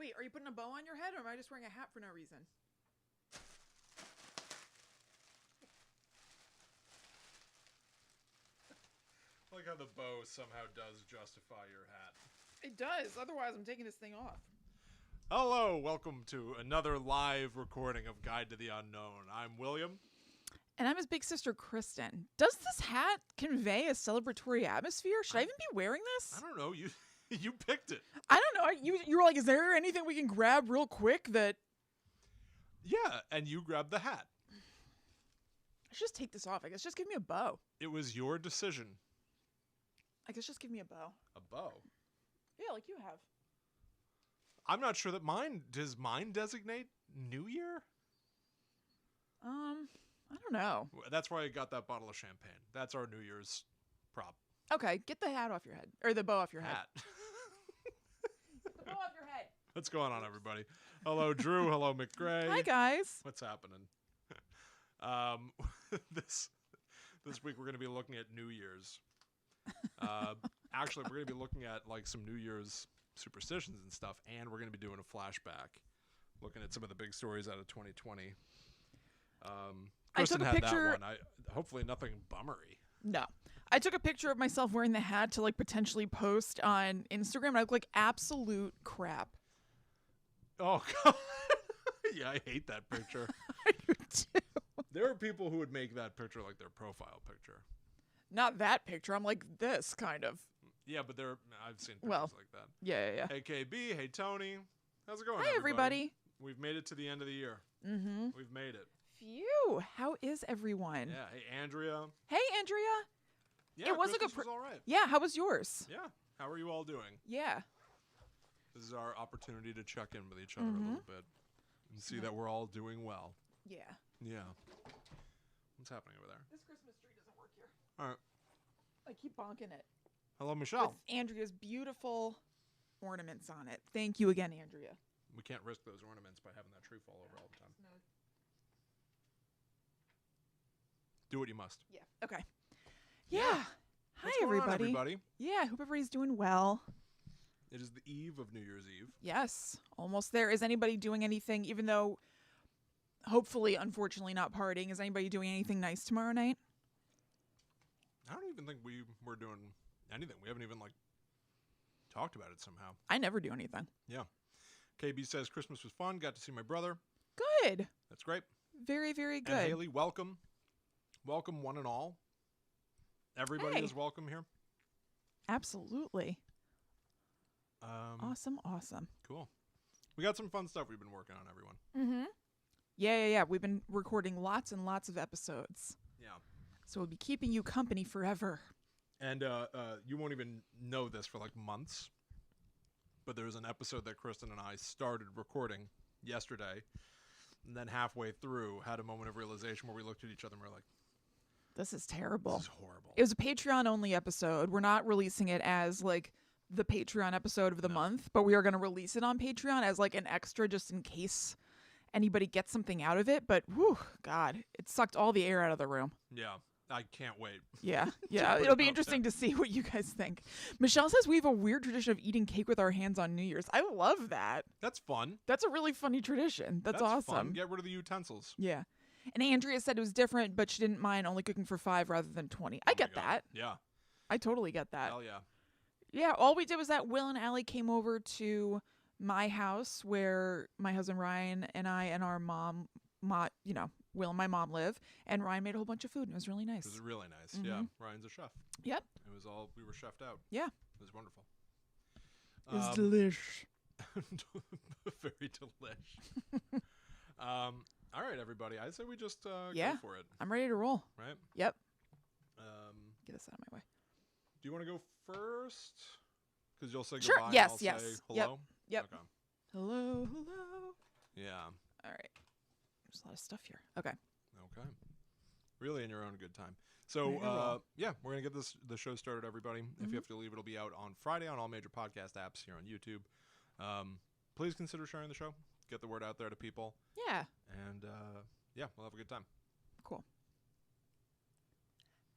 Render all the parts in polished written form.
Wait, are you putting a bow on your head, or am I just wearing a hat for no reason? I like how the bow somehow does justify your hat. It does. Otherwise, I'm taking this thing off. Hello, welcome to another live recording of Guide to the Unknown. I'm William. And I'm his big sister, Kristen. Does this hat convey a celebratory atmosphere? Should I even be wearing this? I don't know. You picked it. I don't know. You were like, is there anything we can grab real quick that... Yeah, and you grabbed the hat. I should just take this off. I guess just give me a bow. It was your decision. I guess just give me a bow. A bow? Yeah, like you have. I'm not sure that mine... Does mine designate New Year? I don't know. That's why I got that bottle of champagne. That's our New Year's prop. Okay, get the hat off your head. Or the bow off your head. Hat. Get the bow off your head. What's going on, everybody? Hello, Drew. Hello, McGray. Hi, guys. What's happening? This week we're going to be looking at New Year's. Actually, we're going to be looking at like some New Year's superstitions and stuff, and we're going to be doing a flashback, looking at some of the big stories out of 2020. Kristen took a had picture. that one. Hopefully nothing bummery. No. I took a picture of myself wearing the hat to like potentially post on Instagram, and I look like absolute crap. Oh, God. Yeah, I hate that picture. I do too. There are people who would make that picture like their profile picture. Not that picture. I'm like this, kind of. Yeah, but I've seen pictures like that. Yeah. Hey, KB. Hey, Tony. How's it going, Hi, everybody. We've made it to the end of the year. Mm-hmm. We've made it. Phew. How is everyone? Yeah. Hey, Andrea. Hey, Andrea. Yeah, it was Christmas was all right. Yeah, how was yours? Yeah. How are you all doing? Yeah. This is our opportunity to check in with each other a little bit and see that we're all doing well. Yeah. Yeah. What's happening over there? This Christmas tree doesn't work here. All right. I keep bonking it. Hello, Michelle. With Andrea's beautiful ornaments on it. Thank you again, Andrea. We can't risk those ornaments by having that tree fall over all the time. No. Do what you must. Yeah. Okay. Yeah. Hi, What's going on, everybody? Yeah, hope everybody's doing well. It is the eve of New Year's Eve. Yes, almost there. Is anybody doing anything, even though hopefully, unfortunately, not partying, is anybody doing anything nice tomorrow night? I don't even think we're doing anything. We haven't even talked about it somehow. I never do anything. Yeah. KB says Christmas was fun. Got to see my brother. Good. That's great. Very, very good. And Haley, welcome. Welcome one and all. Everybody is welcome here. Absolutely. Awesome. Cool. We got some fun stuff we've been working on, everyone. Mm-hmm. Yeah. We've been recording lots and lots of episodes. Yeah. So we'll be keeping you company forever. And you won't even know this for months, but there was an episode that Kristen and I started recording yesterday, and then halfway through had a moment of realization where we looked at each other and we were like, this is terrible. This is horrible. It was a Patreon-only episode. We're not releasing it as the Patreon episode of the month, but we are going to release it on Patreon as an extra just in case anybody gets something out of it. But, whew, God, it sucked all the air out of the room. Yeah. I can't wait. Yeah. It'll be interesting to see what you guys think. Michelle says we have a weird tradition of eating cake with our hands on New Year's. I love that. That's fun. That's a really funny tradition. That's awesome. Fun. Get rid of the utensils. Yeah. And Andrea said it was different, but she didn't mind only cooking for 5 rather than 20. I get that. Yeah. I totally get that. Hell yeah. Yeah, all we did was that Will and Allie came over to my house where my husband Ryan and I and our mom, Will and my mom live, and Ryan made a whole bunch of food, and it was really nice. It was really nice. Mm-hmm. Yeah, Ryan's a chef. Yep. We were chefed out. Yeah. It was wonderful. It was delish. Very delish. All right, everybody. I say we just go for it. I'm ready to roll. Right? Yep. Get this out of my way. Do you want to go first? Because you'll say sure. goodbye Yes, and I'll say hello? Yep. Okay. Hello. Yeah. All right. There's a lot of stuff here. Okay. Really in your own good time. So, we're going to get the show started, everybody. If you have to leave, it'll be out on Friday on all major podcast apps here on YouTube. Please consider sharing the show. Get the word out there to people. Yeah. And, we'll have a good time. Cool.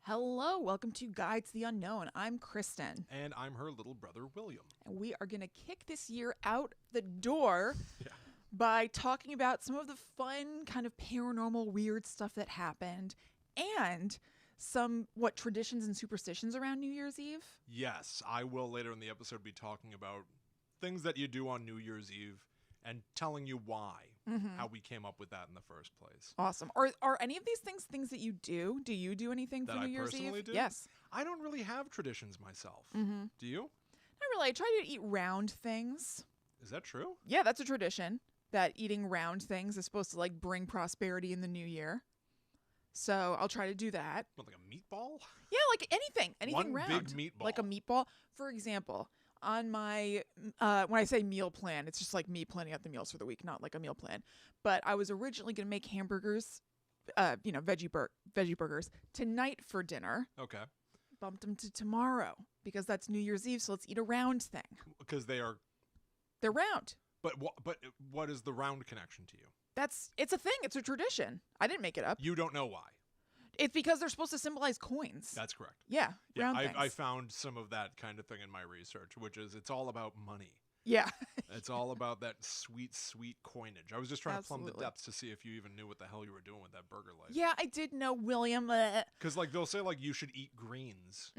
Hello, welcome to Guide to the Unknown. I'm Kristen. And I'm her little brother, William. And we are going to kick this year out the door Yeah. by talking about some of the fun, kind of paranormal, weird stuff that happened and some, traditions and superstitions around New Year's Eve? Yes, I will later in the episode be talking about things that you do on New Year's Eve and telling you why, how we came up with that in the first place. Awesome. Are any of these things that you do? Do you do anything That for I New Year's personally Eve? do? Yes. I don't really have traditions myself. Do you? Not really. I try to eat round things. Is that true? Yeah, that's a tradition. That eating round things is supposed to bring prosperity in the new year. So I'll try to do that. What, like a meatball? Yeah, like anything One round. big meatball. Like a meatball. For example, on my, when I say meal plan, it's just like me planning out the meals for the week, not like a meal plan. But I was originally going to make hamburgers, veggie burgers tonight for dinner. Okay. Bumped them to tomorrow because that's New Year's Eve. So let's eat a round thing. Because they're round. But what is the round connection to you? It's a thing. It's a tradition. I didn't make it up. You don't know why. It's because they're supposed to symbolize coins. That's correct. Yeah, round things. I found some of that kind of thing in my research, which is it's all about money. Yeah. It's all about that sweet, sweet coinage. I was just trying to plumb the Absolutely. depths to see if you even knew what the hell you were doing with that burger life. Yeah, I did know, William. Because they'll say you should eat greens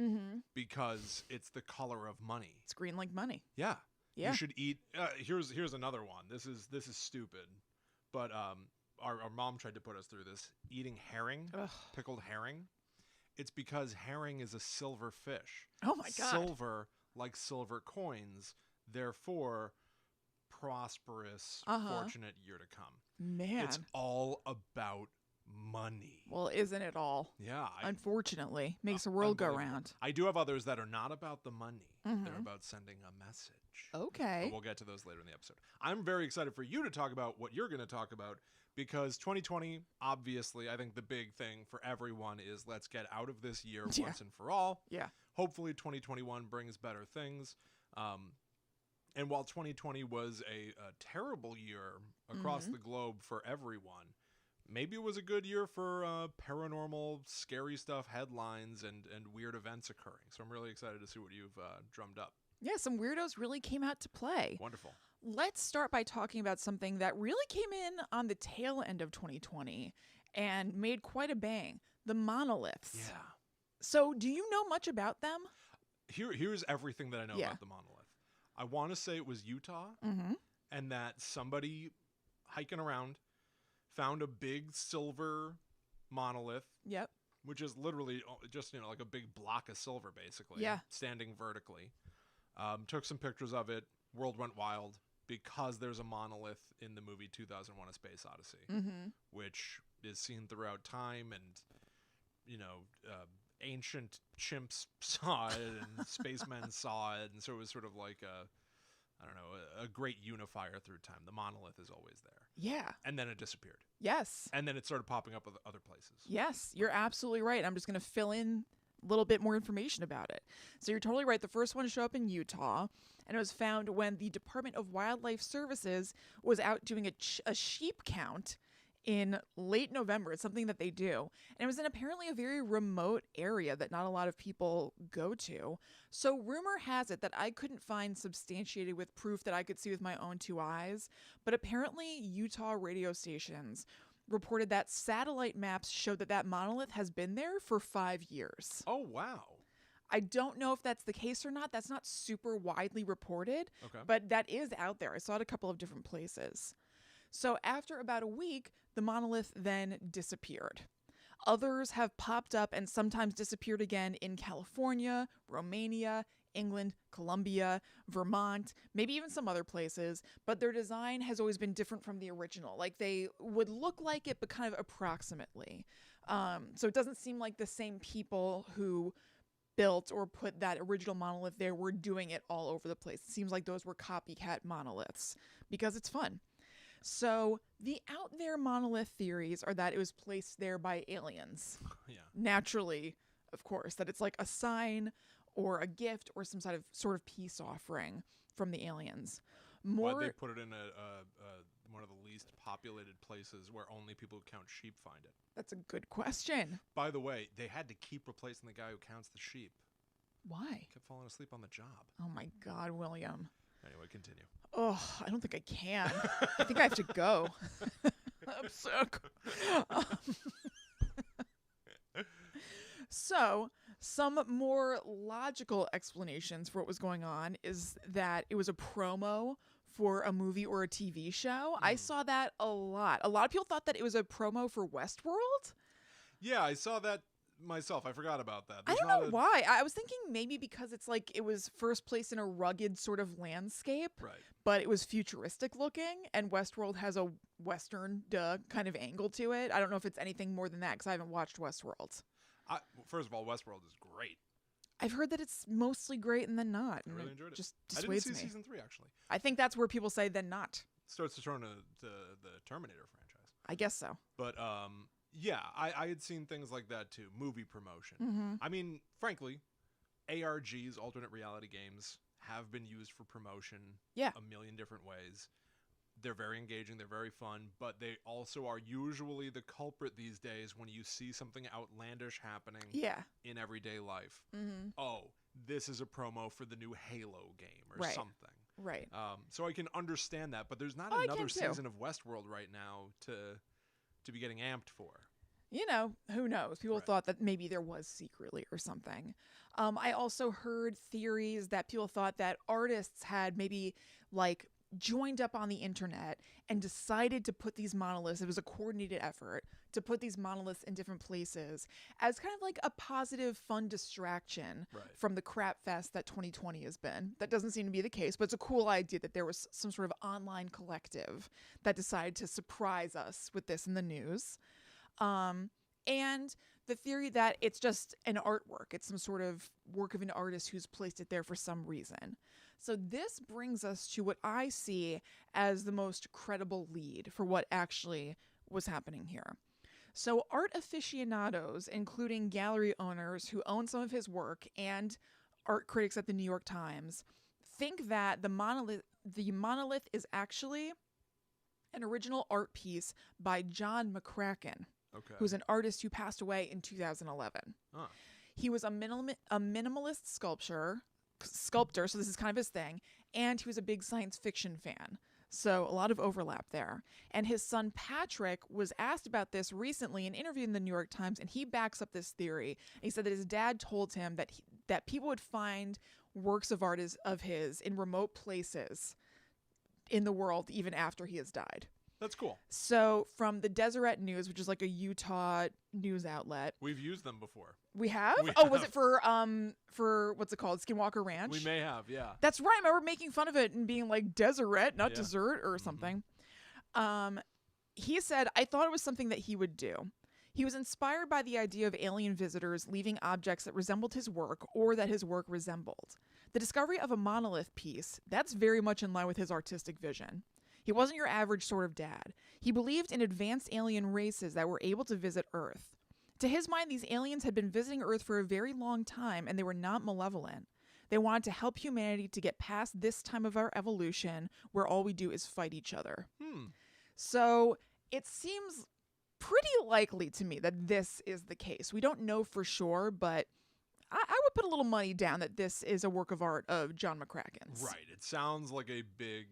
because it's the color of money. It's green like money. Yeah. Yeah. You should eat. Here's another one. This is stupid, but our mom tried to put us through this. Eating herring, pickled herring. It's because herring is a silver fish. Oh my God. Silver, like silver coins, therefore prosperous, fortunate year to come. Man. It's all about money. Well, isn't it all? Yeah. Unfortunately. Makes the world go round. I do have others that are not about the money. They're about sending a message. Okay. But we'll get to those later in the episode. I'm very excited for you to talk about what you're going to talk about because 2020, obviously, I think the big thing for everyone is let's get out of this year once and for all. Yeah. Hopefully 2021 brings better things. And while 2020 was a terrible year across the globe for everyone, maybe it was a good year for paranormal, scary stuff, headlines, and weird events occurring. So I'm really excited to see what you've drummed up. Yeah, some weirdos really came out to play. Wonderful. Let's start by talking about something that really came in on the tail end of 2020 and made quite a bang. The monoliths. Yeah. So do you know much about them? Here's everything that I know about the monolith. I want to say it was Utah and that somebody hiking around found a big silver monolith. Yep. Which is literally just, like a big block of silver, basically. Yeah. Standing vertically. Took some pictures of it. World went wild because there's a monolith in the movie 2001: A Space Odyssey, which is seen throughout time, and ancient chimps saw it and spacemen saw it, and so it was sort of like a great unifier through time. The monolith is always there. Yeah. And then it disappeared. Yes. And then it started popping up with other places. Yes, you're absolutely right. I'm just going to fill in a little bit more information about it. So you're totally right. The first one to show up in Utah, and it was found when the Department of Wildlife Services was out doing a sheep count in late November. It's something that they do. And it was in apparently a very remote area that not a lot of people go to. So rumor has it that I couldn't find substantiated with proof that I could see with my own two eyes, but apparently Utah radio stations reported that satellite maps showed that monolith has been there for 5 years. Oh, wow. I don't know if that's the case or not. That's not super widely reported, Okay. but that is out there. I saw it a couple of different places. So after about a week, the monolith then disappeared. Others have popped up and sometimes disappeared again in California, Romania, England, Colombia, Vermont, maybe even some other places, but their design has always been different from the original. Like they would look like it, but kind of approximately. So it doesn't seem like the same people who built or put that original monolith there were doing it all over the place. It seems like those were copycat monoliths because it's fun. So the out there monolith theories are that it was placed there by aliens. Yeah. Naturally, of course, that it's like a sign or a gift or some sort of peace offering from the aliens. Why'd they put it in one of the least populated places where only people who count sheep find it? That's a good question. By the way, they had to keep replacing the guy who counts the sheep. Why? Kept falling asleep on the job. Oh my God, William. Anyway, continue. Oh, I don't think I can. I think I have to go. I'm sick. So, some more logical explanations for what was going on is that it was a promo for a movie or a TV show. I saw that a lot. A lot of people thought that it was a promo for Westworld. Yeah, I saw that myself. I forgot about that. I don't know why. I was thinking maybe because it's like it was first place in a rugged sort of landscape, Right. but it was futuristic looking, and Westworld has a Western kind of angle to it. I don't know if it's anything more than that because I haven't watched Westworld. First of all, Westworld is great. I've heard that it's mostly great and then not. I And really enjoyed it. Just I didn't dissuades see me. season 3, actually. I think that's where people say then not. Starts to turn to the Terminator franchise. I guess so. But yeah, I had seen things like that too. Movie promotion. Mm-hmm. I mean, frankly, ARGs, alternate reality games, have been used for promotion a million different ways. They're very engaging. They're very fun, but they also are usually the culprit these days when you see something outlandish happening in everyday life. Mm-hmm. Oh, this is a promo for the new Halo game or something. Right. So I can understand that, but there's not another season of Westworld right now to be getting amped for. You know, who knows? People thought that maybe there was secretly or something. I also heard theories that people thought that artists had maybe like joined up on the internet and decided to put these monoliths, it was a coordinated effort to put these monoliths in different places as kind of like a positive, fun distraction from the crap fest that 2020 has been. That doesn't seem to be the case, but it's a cool idea that there was some sort of online collective that decided to surprise us with this in the news. And the theory that it's just an artwork. It's some sort of work of an artist who's placed it there for some reason. So this brings us to what I see as the most credible lead for what actually was happening here. So art aficionados, including gallery owners who own some of his work and art critics at the New York Times, think that the monolith is actually an original art piece by John McCracken, who's an artist who passed away in 2011. He was a minimalist sculptor, so this is kind of his thing, and he was a big science fiction fan. So a lot of overlap there. And his son Patrick was asked about this recently in an interview in the New York Times, and he backs up this theory. And he said that his dad told him that people would find works of art of his in remote places in the world even after he has died. That's cool. So from the Deseret News, which is like a Utah news outlet. We've used them before. We have? Was it for what's it called? Skinwalker Ranch? We may have, yeah. That's right. I remember making fun of it and being like Deseret, not dessert or something. He said, I thought it was something that he would do. He was inspired by the idea of alien visitors leaving objects that resembled his work or that his work resembled. The discovery of a monolith piece, that's very much in line with his artistic vision. He wasn't your average sort of dad. He believed in advanced alien races that were able to visit Earth. To his mind, these aliens had been visiting Earth for a very long time, and they were not malevolent. They wanted to help humanity to get past this time of our evolution where all we do is fight each other. So it seems pretty likely to me that this is the case. We don't know for sure, but I would put a little money down that this is a work of art of John McCracken's. Right. It sounds like a big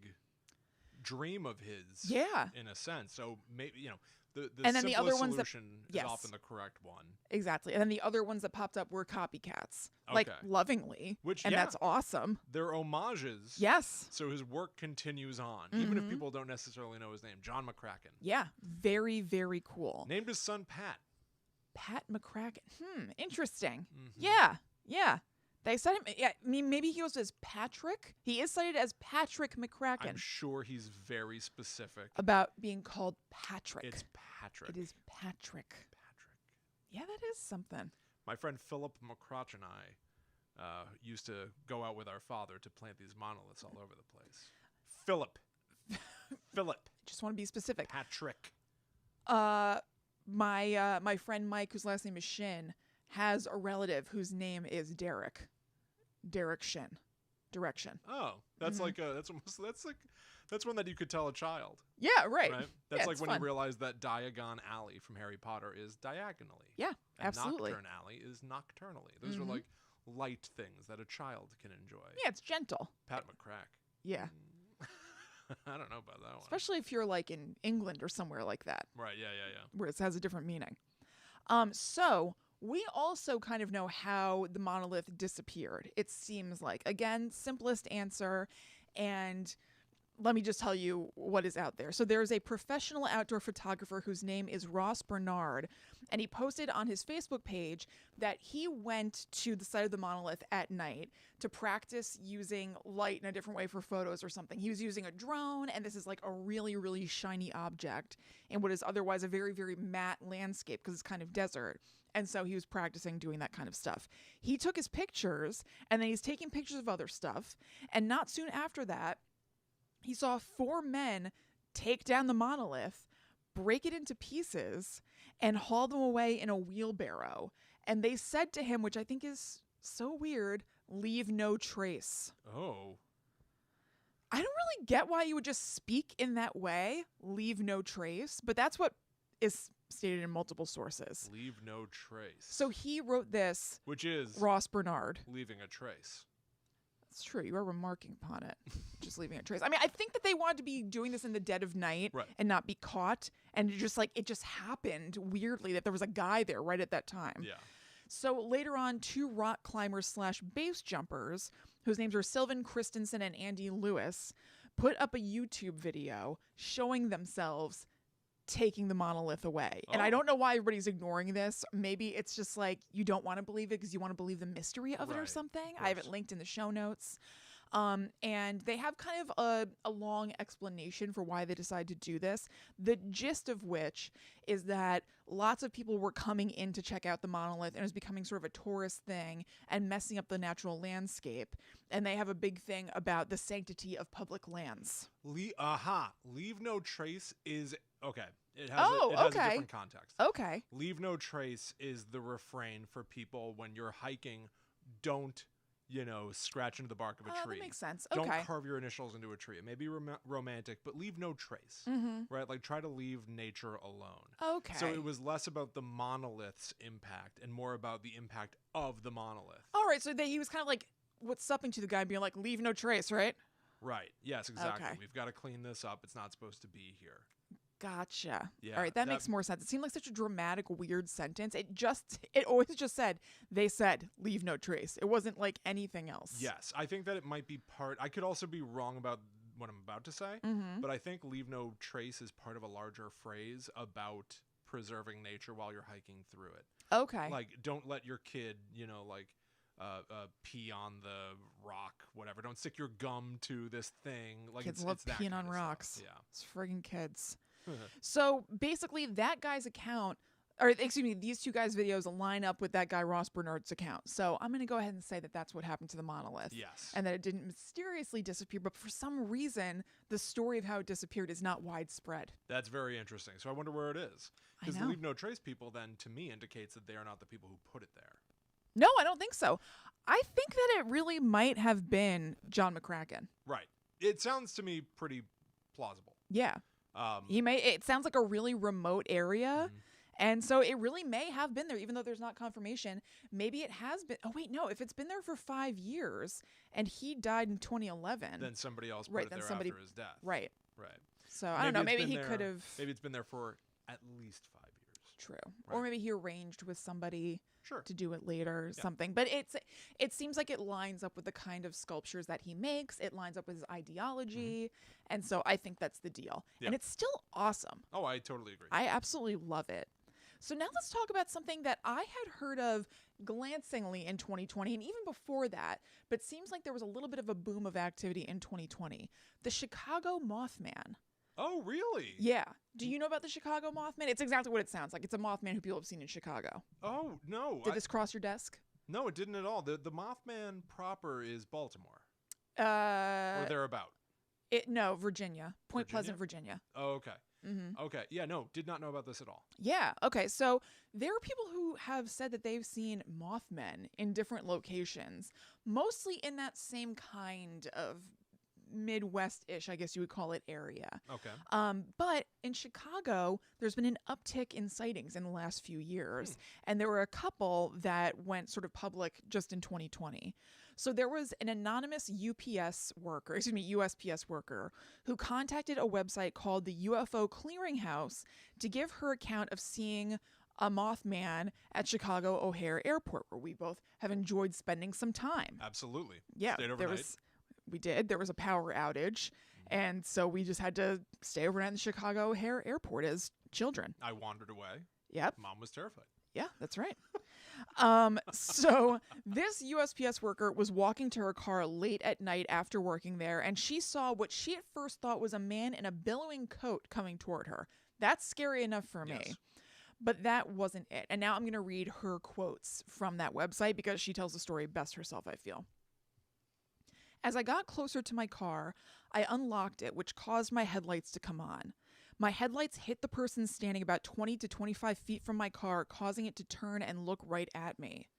dream of his, in a sense. So maybe, the and then the other ones solution is often the correct one. Exactly. And then the other ones that popped up were copycats, like lovingly, that's awesome. They're homages. Yes. So his work continues on, even if people don't necessarily know his name. John McCracken. Yeah. Very, very cool. Named his son Pat. Pat McCracken. Interesting. Yeah. They said him. Yeah, I mean, maybe he goes as Patrick. He is cited as Patrick McCracken. I'm sure he's very specific about being called Patrick. It's Patrick. It is Patrick. Yeah, that is something. My friend Philip McCrotch and I used to go out with our father to plant these monoliths all over the place. Philip. Just want to be specific. Patrick. My friend Mike, whose last name is Shin, has a relative whose name is Derek. Derek Shin. Direction. Oh, that's like that's That's one that you could tell a child. Yeah, right. That's Yeah, like it's when fun. you realize that Diagon Alley from Harry Potter is diagonally. Yeah, and absolutely. Nocturne Alley is nocturnally. Those are like light things that a child can enjoy. Yeah, it's gentle. Pat McCrack. Yeah. I don't know about that one. Especially if you're like in England or somewhere like that. Right, yeah. Where it has a different meaning. So we also kind of know how the monolith disappeared. It seems like, again, simplest answer. And let me just tell you what is out there. So there's a professional outdoor photographer whose name is Ross Bernard, and he posted on his Facebook page that he went to the site of the monolith at night to practice using light in a different way for photos or something. He was using a drone, and this is like a really, really shiny object in what is otherwise a very, very matte landscape because it's kind of desert. And so he was practicing doing that kind of stuff. He took his pictures, and then he's taking pictures of other stuff. And not soon after that, he saw 4 men take down the monolith, break it into pieces, and haul them away in a wheelbarrow. And they said to him, which I think is so weird, leave no trace. Oh. I don't really get why you would just speak in that way, leave no trace, but that's what is stated in multiple sources. Leave no trace. So he wrote this, which is Ross Bernard. Leaving a trace. It's true. You are remarking upon it. Just leaving a trace. I mean, I think that they wanted to be doing this in the dead of night and not be caught. And it just happened weirdly that there was a guy there right at that time. Yeah. So later on, 2 rock climbers / base jumpers, whose names are Sylvan Christensen and Andy Lewis, put up a YouTube video showing themselves taking the monolith away. And I don't know why everybody's ignoring this. Maybe it's just like you don't want to believe it because you want to believe the mystery of it or something. I have it linked in the show notes. And they have kind of a long explanation for why they decided to do this. The gist of which is that lots of people were coming in to check out the monolith and it was becoming sort of a tourist thing and messing up the natural landscape. And they have a big thing about the sanctity of public lands. Leave no trace is... Okay. It has a different context. Okay. Leave no trace is the refrain for people when you're hiking, don't, scratch into the bark of a tree. That makes sense. Don't Okay. carve your initials into a tree. It may be romantic, but leave no trace. Right? Like try to leave nature alone. Okay. So it was less about the monolith's impact and more about the impact of the monolith. All right. So he was kind of like what's upping to the guy being like, leave no trace, right? Right. Yes, exactly. Okay. We've got to clean this up. It's not supposed to be here. Gotcha. Yeah, all right, that makes more sense. It seemed like such a dramatic, weird sentence. It always just said, they said, leave no trace. It wasn't like anything else. Yes, I think that it might be part. I could also be wrong about what I'm about to say, but I think leave no trace is part of a larger phrase about preserving nature while you're hiking through it. Okay. Like, don't let your kid, pee on the rock, whatever. Don't stick your gum to this thing. Like kids it's love that peeing kind on of rocks. Stuff. Yeah. It's friggin' kids. So basically that guy's account, or excuse me, these 2 guys' videos line up with that guy Ross Bernard's account. So I'm going to go ahead and say that that's what happened to the monolith. Yes. And that it didn't mysteriously disappear, but for some reason, the story of how it disappeared is not widespread. That's very interesting. So I wonder where it is. Because the leave no trace people then, to me, indicates that they are not the people who put it there. No, I don't think so. I think that it really might have been John McCracken. Right. It sounds to me pretty plausible. Yeah. It sounds like a really remote area. And so it really may have been there, even though there's not confirmation. Maybe it has been. Oh, wait, no. If it's been there for 5 years and he died in 2011. Then somebody else put it there after his death. Right. Right. So I don't know. Maybe he could have. Maybe it's been there for at least 5 years. True. Right. Or maybe he arranged with somebody to do it later or Yeah. something. But it seems like it lines up with the kind of sculptures that he makes. It lines up with his ideology. And so I think that's the deal. Yeah. And it's still awesome. Oh, I totally agree. I absolutely love it. So now let's talk about something that I had heard of glancingly in 2020 and even before that, but seems like there was a little bit of a boom of activity in 2020. The Chicago Mothman. Oh, really? Yeah. Do you know about the Chicago Mothman? It's exactly what it sounds like. It's a Mothman who people have seen in Chicago. Oh, no. Did this cross your desk? No, it didn't at all. The Mothman proper is Baltimore. Or thereabout. No, Virginia. Point Pleasant, Virginia. Oh, okay. Okay. Yeah, no, did not know about this at all. Yeah. Okay. So there are people who have said that they've seen Mothmen in different locations, mostly in that same kind of Midwest-ish, I guess you would call it, area. Okay. But in Chicago, there's been an uptick in sightings in the last few years. And there were a couple that went sort of public just in 2020. So there was an anonymous USPS worker who contacted a website called the UFO Clearinghouse to give her account of seeing a Mothman at Chicago O'Hare Airport, where we both have enjoyed spending some time. Absolutely. Yeah, Stayed overnight. We did. There was a power outage, and so we just had to stay overnight in the Chicago O'Hare Airport as children. I wandered away. Yep. Mom was terrified. Yeah, that's right. So this USPS worker was walking to her car late at night after working there, and she saw what she at first thought was a man in a billowing coat coming toward her. That's scary enough for me. Yes. But that wasn't it. And now I'm going to read her quotes from that website because she tells the story best herself, I feel. As I got closer to my car, I unlocked it, which caused my headlights to come on. My headlights hit the person standing about 20 to 25 feet from my car, causing it to turn and look right at me.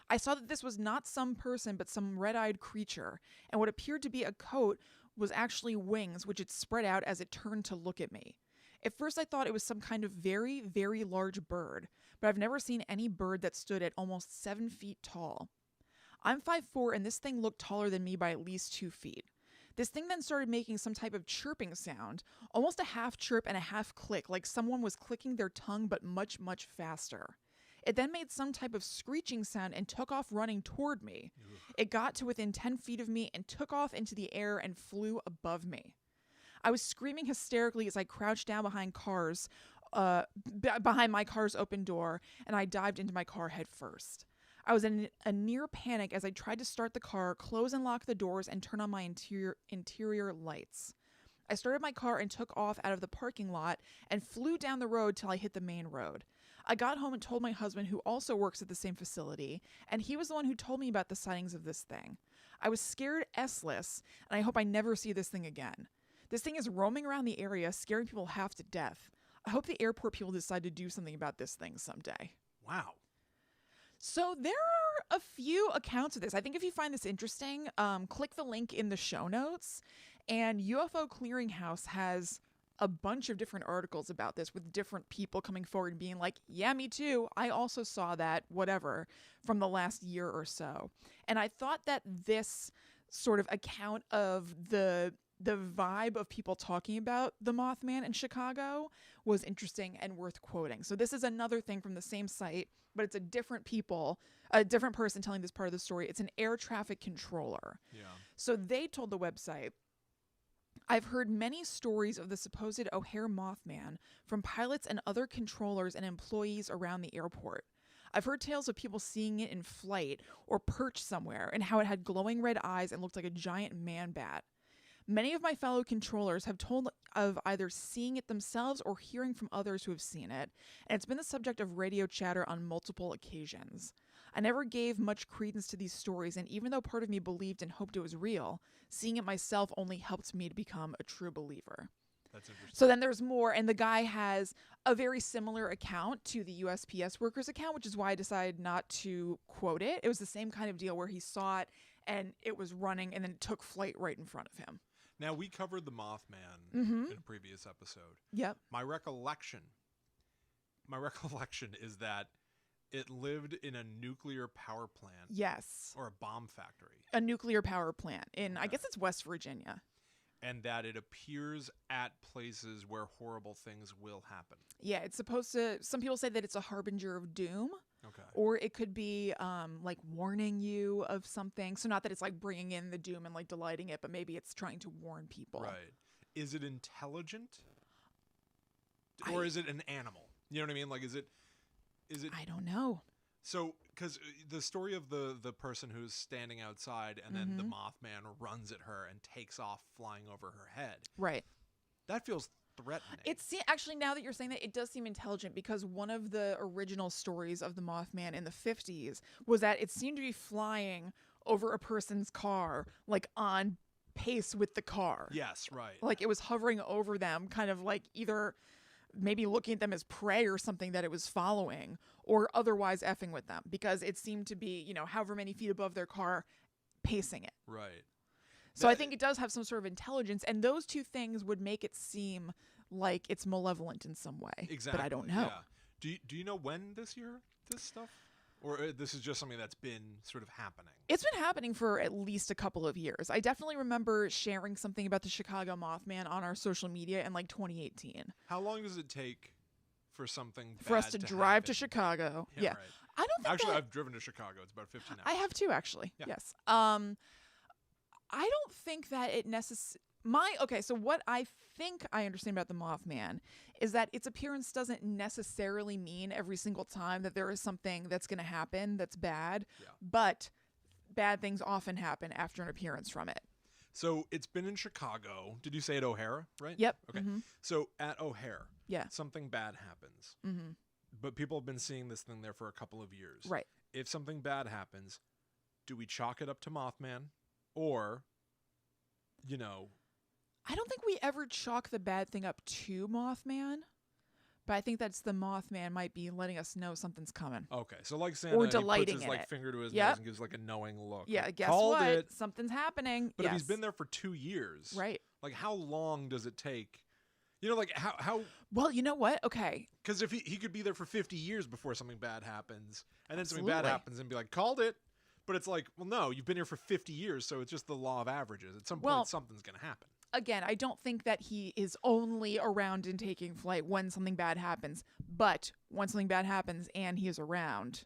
I saw that this was not some person, but some red-eyed creature, and what appeared to be a coat was actually wings, which it spread out as it turned to look at me. At first, I thought it was some kind of very, very large bird, but I've never seen any bird that stood at almost 7 feet tall. I'm 5'4", and this thing looked taller than me by at least 2 feet. This thing then started making some type of chirping sound, almost a half chirp and a half click, like someone was clicking their tongue, but much, much faster. It then made some type of screeching sound and took off running toward me. It got to within 10 feet of me and took off into the air and flew above me. I was screaming hysterically as I crouched down behind my car's open door, and I dived into my car head first. I was in a near panic as I tried to start the car, close and lock the doors, and turn on my interior lights. I started my car and took off out of the parking lot and flew down the road till I hit the main road. I got home and told my husband, who also works at the same facility, and he was the one who told me about the sightings of this thing. I was scared S-less, and I hope I never see this thing again. This thing is roaming around the area, scaring people half to death. I hope the airport people decide to do something about this thing someday. Wow. So there are a few accounts of this. I think if you find this interesting, click the link in the show notes. And UFO Clearinghouse has a bunch of different articles about this with different people coming forward and being like, yeah, me too. I also saw that, whatever, from the last year or so. And I thought that this sort of account of the vibe of people talking about the Mothman in Chicago was interesting and worth quoting. So this is another thing from the same site, but it's a different person telling this part of the story. It's an air traffic controller. Yeah. So they told the website, I've heard many stories of the supposed O'Hare Mothman from pilots and other controllers and employees around the airport. I've heard tales of people seeing it in flight or perched somewhere and how it had glowing red eyes and looked like a giant man bat. Many of my fellow controllers have told of either seeing it themselves or hearing from others who have seen it, and it's been the subject of radio chatter on multiple occasions. I never gave much credence to these stories, and even though part of me believed and hoped it was real, seeing it myself only helped me to become a true believer. That's interesting. So then there's more, and the guy has a very similar account to the USPS workers account, which is why I decided not to quote it. It was the same kind of deal where he saw it, and it was running, and then it took flight right in front of him. Now, we covered the Mothman in a previous episode. Yep. My recollection is that it lived in a nuclear power plant. Yes. Or a bomb factory. A nuclear power plant in, I guess it's West Virginia. And that it appears at places where horrible things will happen. Yeah, it's supposed to, some people say that it's a harbinger of doom. Okay. Or it could be like warning you of something. So not that it's like bringing in the doom and like delighting it, but maybe it's trying to warn people. Right. Is it intelligent? Or is it an animal? You know what I mean? Like, is it? I don't know. So, because the story of the person who's standing outside and then the Mothman runs at her and takes off flying over her head. Right. That feels threatening. Actually, now that you're saying that, it does seem intelligent, because one of the original stories of the Mothman in the 50s was that it seemed to be flying over a person's car, like on pace with the car. Yes, right. Like it was hovering over them, kind of like either maybe looking at them as prey or something that it was following, or otherwise effing with them, because it seemed to be, however many feet above their car, pacing it. Right. So I think it does have some sort of intelligence, and those two things would make it seem like it's malevolent in some way. Exactly. But I don't know. Yeah. Do you know when this stuff? Or this is just something that's been sort of happening? It's been happening for at least a couple of years. I definitely remember sharing something about the Chicago Mothman on our social media in like 2018. How long does it take for something for us to drive happen? to Chicago? Yeah. Right. I don't think Actually, that... I've driven to Chicago. It's about 15 hours. I have too, actually. Yeah. Yes. I don't think that it Okay, so what I think I understand about the Mothman is that its appearance doesn't necessarily mean every single time that there is something that's going to happen that's bad, but bad things often happen after an appearance from it. So it's been in Chicago. Did you say at O'Hare, right? Yep. Okay. Mm-hmm. So at O'Hare, yeah, something bad happens. Mm-hmm. But people have been seeing this thing there for a couple of years. Right. If something bad happens, do we chalk it up to Mothman? Or, I don't think we ever chalk the bad thing up to Mothman, but I think that's the Mothman might be letting us know something's coming. Okay, so like Santa, or he delighting puts his in it. finger to his Yep. nose and gives like a knowing look. Yeah, like, guess called what? It. Something's happening. But yes. if he's been there for 2 years, right? Like how long does it take? Like how? Well, you know what? Okay. Because if he could be there for 50 years before something bad happens, and then Absolutely. something bad happens and be like, called it. But it's like, well, no, you've been here for 50 years, so it's just the law of averages. At some point, something's going to happen. Again, I don't think that he is only around and taking flight when something bad happens. But when something bad happens and he is around,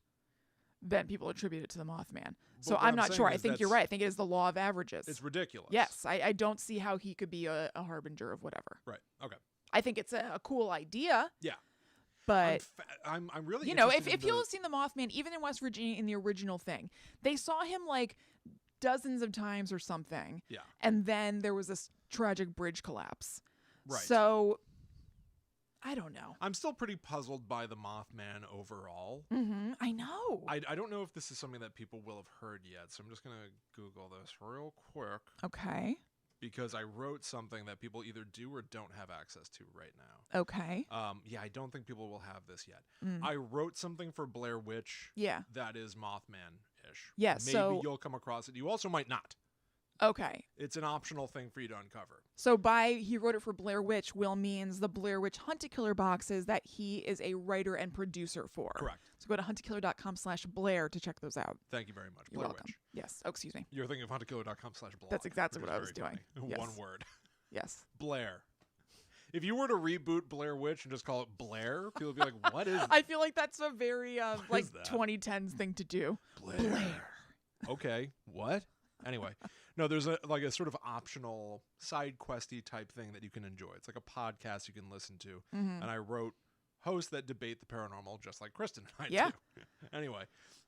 then people attribute it to the Mothman. So I'm not sure. I think you're right. I think it is the law of averages. It's ridiculous. Yes. I don't see how he could be a harbinger of whatever. Right. Okay. I think it's a cool idea. Yeah. But I'm really if you'll have seen the Mothman, even in West Virginia in the original thing, they saw him like dozens of times or something. Yeah. And then there was this tragic bridge collapse. Right. So I don't know. I'm still pretty puzzled by the Mothman overall. Mm-hmm. I know. I don't know if this is something that people will have heard yet, so I'm just going to Google this real quick. Okay. Because I wrote something that people either do or don't have access to right now. Okay. Yeah, I don't think people will have this yet. Mm. I wrote something for Blair Witch. Yeah. That is Mothman-ish. Yeah, Maybe you'll come across it. You also might not. Okay. It's an optional thing for you to uncover. So he wrote it for Blair Witch, Will means the Blair Witch Hunt-A-Killer boxes that he is a writer and producer for. Correct. So go to huntakiller.com/Blair to check those out. Thank you very much. You're Blair welcome. Witch. Yes. Oh, excuse me. You're thinking of huntakiller.com/blog. That's exactly what I was doing. Yes. One word. Yes. Blair. If you were to reboot Blair Witch and just call it Blair, people would be like, what is I feel like that's a very is that? 2010s thing to do. Blair. Okay. What? Anyway, no, there's a sort of optional side questy type thing that you can enjoy. It's like a podcast you can listen to. Mm-hmm. And I wrote hosts that debate the paranormal just like Kristen and I Yeah. do. Anyway,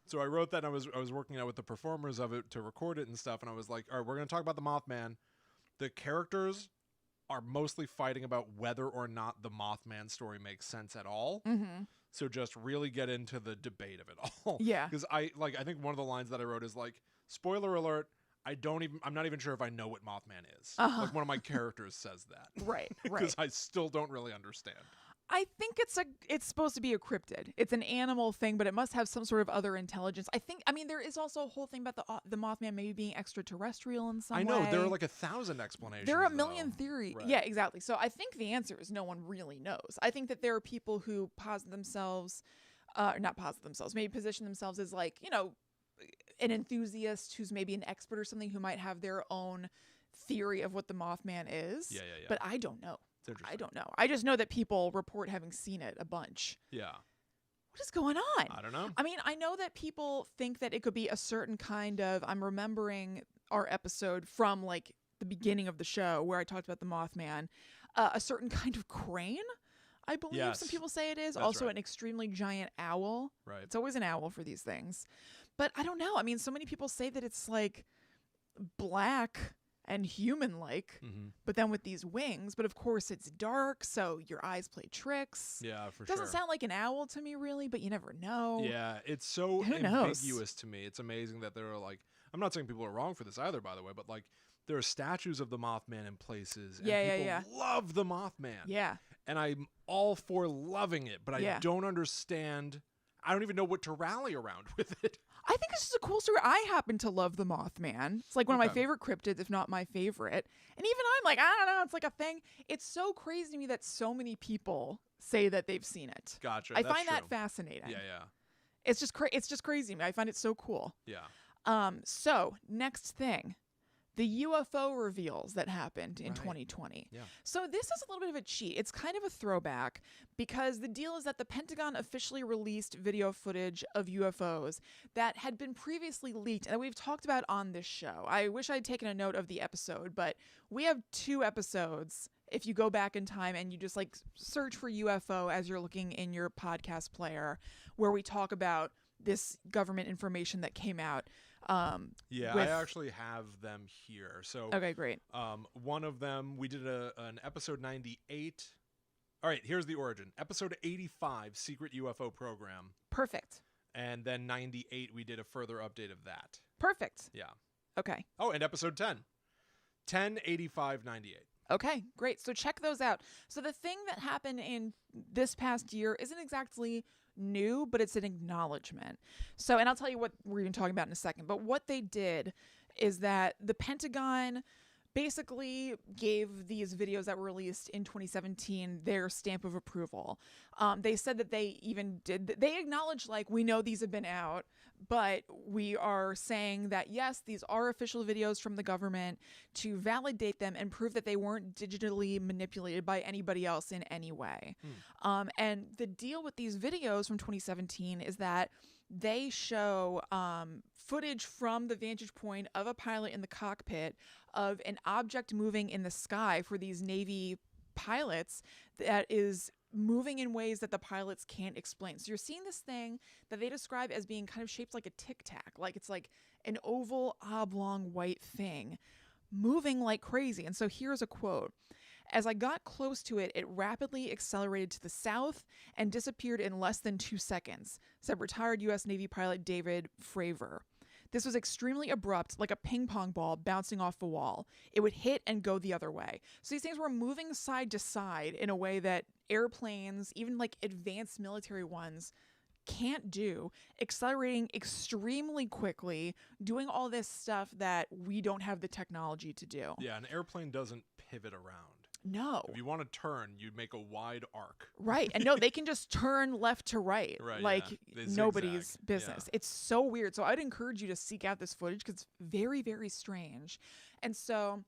so I wrote that and I was working out with the performers of it to record it and stuff. And I was like, all right, we're going to talk about the Mothman. The characters are mostly fighting about whether or not the Mothman story makes sense at all. Mm-hmm. So just really get into the debate of it all. Yeah. Because I think one of the lines that I wrote is like, spoiler alert, I'm not even sure if I know what Mothman is. Uh-huh. Like one of my characters says that. Right. Because I still don't really understand. I think it's supposed to be a cryptid. It's an animal thing, but it must have some sort of other intelligence. I mean, there is also a whole thing about the Mothman maybe being extraterrestrial in some way. I know. There are like 1,000 explanations. There are a million theories. Right. Yeah, exactly. So I think the answer is no one really knows. I think that there are people who posit themselves, not posit themselves, maybe position themselves as like, an enthusiast who's maybe an expert or something who might have their own theory of what the Mothman is. Yeah. But I don't know. I don't know. I just know that people report having seen it a bunch. Yeah. What is going on? I don't know. I mean, I know that people think that it could be a certain kind of, I'm remembering our episode from like the beginning of the show where I talked about the Mothman, a certain kind of crane, I believe some people say it is. That's also right. an extremely giant owl. Right. It's always an owl for these things. But I don't know. I mean, so many people say that it's like black and human-like, but then with these wings. But of course, it's dark, so your eyes play tricks. Yeah, for sure. Doesn't sound like an owl to me, really, but you never know. Yeah, it's so Who knows? ambiguous to me. It's amazing that there are like, I'm not saying people are wrong for this either, by the way, but like there are statues of the Mothman in places. And people love the Mothman. Yeah. And I'm all for loving it, but I don't understand. I don't even know what to rally around with it. I think this is a cool story. I happen to love the Mothman. It's like one of my Okay. favorite cryptids, if not my favorite. And even I'm like, I don't know, it's like a thing. It's so crazy to me that so many people say that they've seen it. Gotcha. I That's find that true. fascinating. Yeah. It's just it's just crazy to me. I find it so cool. Yeah. So next thing, the UFO reveals that happened in Right. 2020. Yeah. So this is a little bit of a cheat. It's kind of a throwback because the deal is that the Pentagon officially released video footage of UFOs that had been previously leaked and that we've talked about on this show. I wish I'd taken a note of the episode, but we have 2 episodes. If you go back in time and you just like search for UFO as you're looking in your podcast player, where we talk about this government information that came out. Yeah, with- I actually have them here. So Okay, great. one of them, we did an episode 98. All right, here's the origin. Episode 85, Secret UFO Program. Perfect. And then 98, we did a further update of that. Perfect. Yeah. Okay. Oh, and episode 10. 10, 85, 98. Okay, great. So check those out. So the thing that happened in this past year isn't exactly new, but it's an acknowledgement. So, and I'll tell you what we're even talking about in a second, but what they did is that the Pentagon basically gave these videos that were released in 2017 their stamp of approval. They said that they acknowledged, like, we know these have been out, but we are saying that, yes, these are official videos from the government to validate them and prove that they weren't digitally manipulated by anybody else in any way. And the deal with these videos from 2017 is that they show footage from the vantage point of a pilot in the cockpit of an object moving in the sky for these Navy pilots that is moving in ways that the pilots can't explain. So you're seeing this thing that they describe as being kind of shaped like a tic tac, like it's like an oval, oblong white thing moving like crazy. And so here's a quote. As I got close to it, it rapidly accelerated to the south and disappeared in less than 2 seconds, said retired U.S. Navy pilot David Fravor. This was extremely abrupt, like a ping pong ball bouncing off a wall. It would hit and go the other way. So these things were moving side to side in a way that airplanes, even like advanced military ones, can't do, accelerating extremely quickly, doing all this stuff that we don't have the technology to do. Yeah, an airplane doesn't pivot around. No. If you want to turn, you make a wide arc. Right. And no, they can just turn left to right. Right, like yeah. They nobody's zigzag. business. Yeah. It's so weird. So I'd encourage you to seek out this footage because it's very, very strange. And so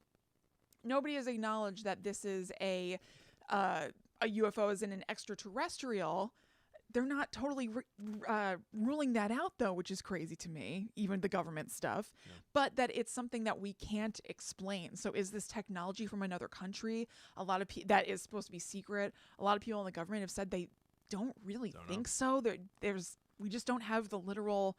nobody has acknowledged that this is a UFO as in an extraterrestrial. They're not totally ruling that out, though, which is crazy to me, even the government stuff, but that it's something that we can't explain. So is this technology from another country? A lot of that is supposed to be secret. A lot of people in the government have said they don't really think so. We just don't have the literal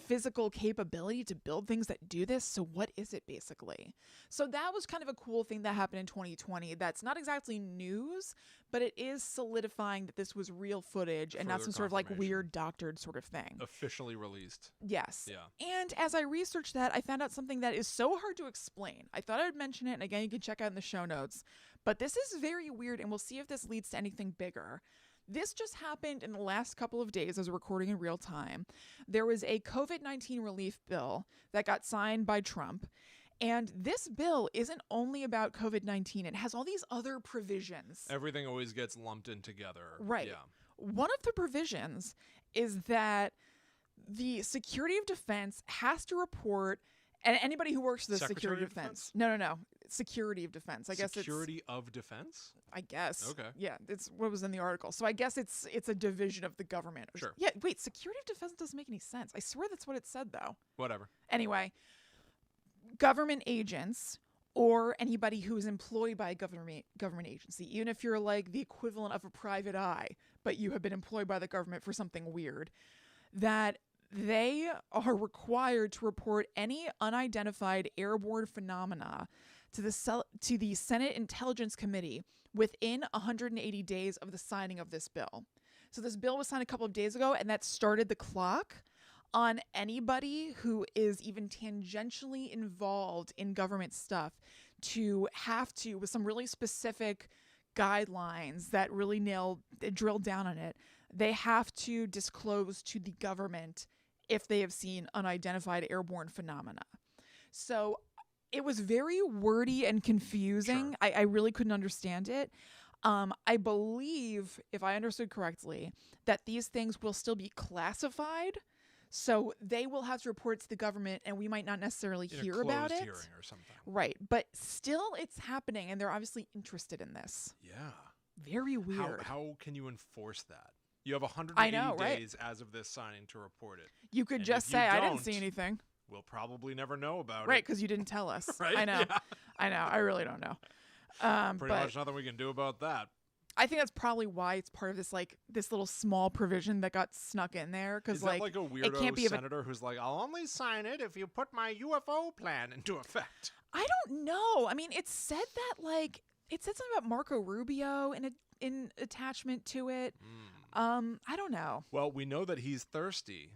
physical capability to build things that do this. So what is it basically? So that was kind of a cool thing that happened in 2020. That's not exactly news, but it is solidifying that this was real footage and not Further some sort of like confirmation. weird doctored sort of thing. Officially released. Yes. Yeah. And as I researched that, I found out something that is so hard to explain. I thought I would mention it, and again, you can check out in the show notes. But this is very weird, and we'll see if this leads to anything bigger. This just happened in the last couple of days as we're recording in real time. There was a COVID-19 relief bill that got signed by Trump. And this bill isn't only about COVID-19. It has all these other provisions. Everything always gets lumped in together. Right. Yeah. One of the provisions is that the Security of Defense has to report, and anybody who works for the Secretary Security of of Defense. No. Security of Defense. I guess Security of Defense? I guess. Okay. Yeah, it's what was in the article. So I guess it's a division of the government. Sure. Yeah, wait, Security of Defense doesn't make any sense. I swear that's what it said, though. Whatever. Anyway, government agents or anybody who is employed by a government agency, even if you're like the equivalent of a private eye, but you have been employed by the government for something weird, that they are required to report any unidentified airborne phenomena to the Senate Intelligence Committee within 180 days of the signing of this bill. So this bill was signed a couple of days ago, and that started the clock on anybody who is even tangentially involved in government stuff to have to, with some really specific guidelines that really drill down on it, they have to disclose to the government if they have seen unidentified airborne phenomena. So it was very wordy and confusing. Sure. I really couldn't understand it. I believe, if I understood correctly, that these things will still be classified. So they will have to report to the government, and we might not necessarily hear about it. Hearing or something. Right. But still, it's happening, and they're obviously interested in this. Yeah. Very weird. How can you enforce that? You have 180 days as of this signing to report it. You could just say, I didn't see anything. We'll probably never know about it. Right, because you didn't tell us. Right? I know. Yeah. I know. I really don't know. Pretty much nothing we can do about that. I think that's probably why it's part of this this little small provision that got snuck in there. Because Is that like a weirdo it can't be senator who's like, I'll only sign it if you put my UFO plan into effect? I don't know. I mean, it said that it said something about Marco Rubio in attachment to it. I don't know. Well, we know that he's thirsty,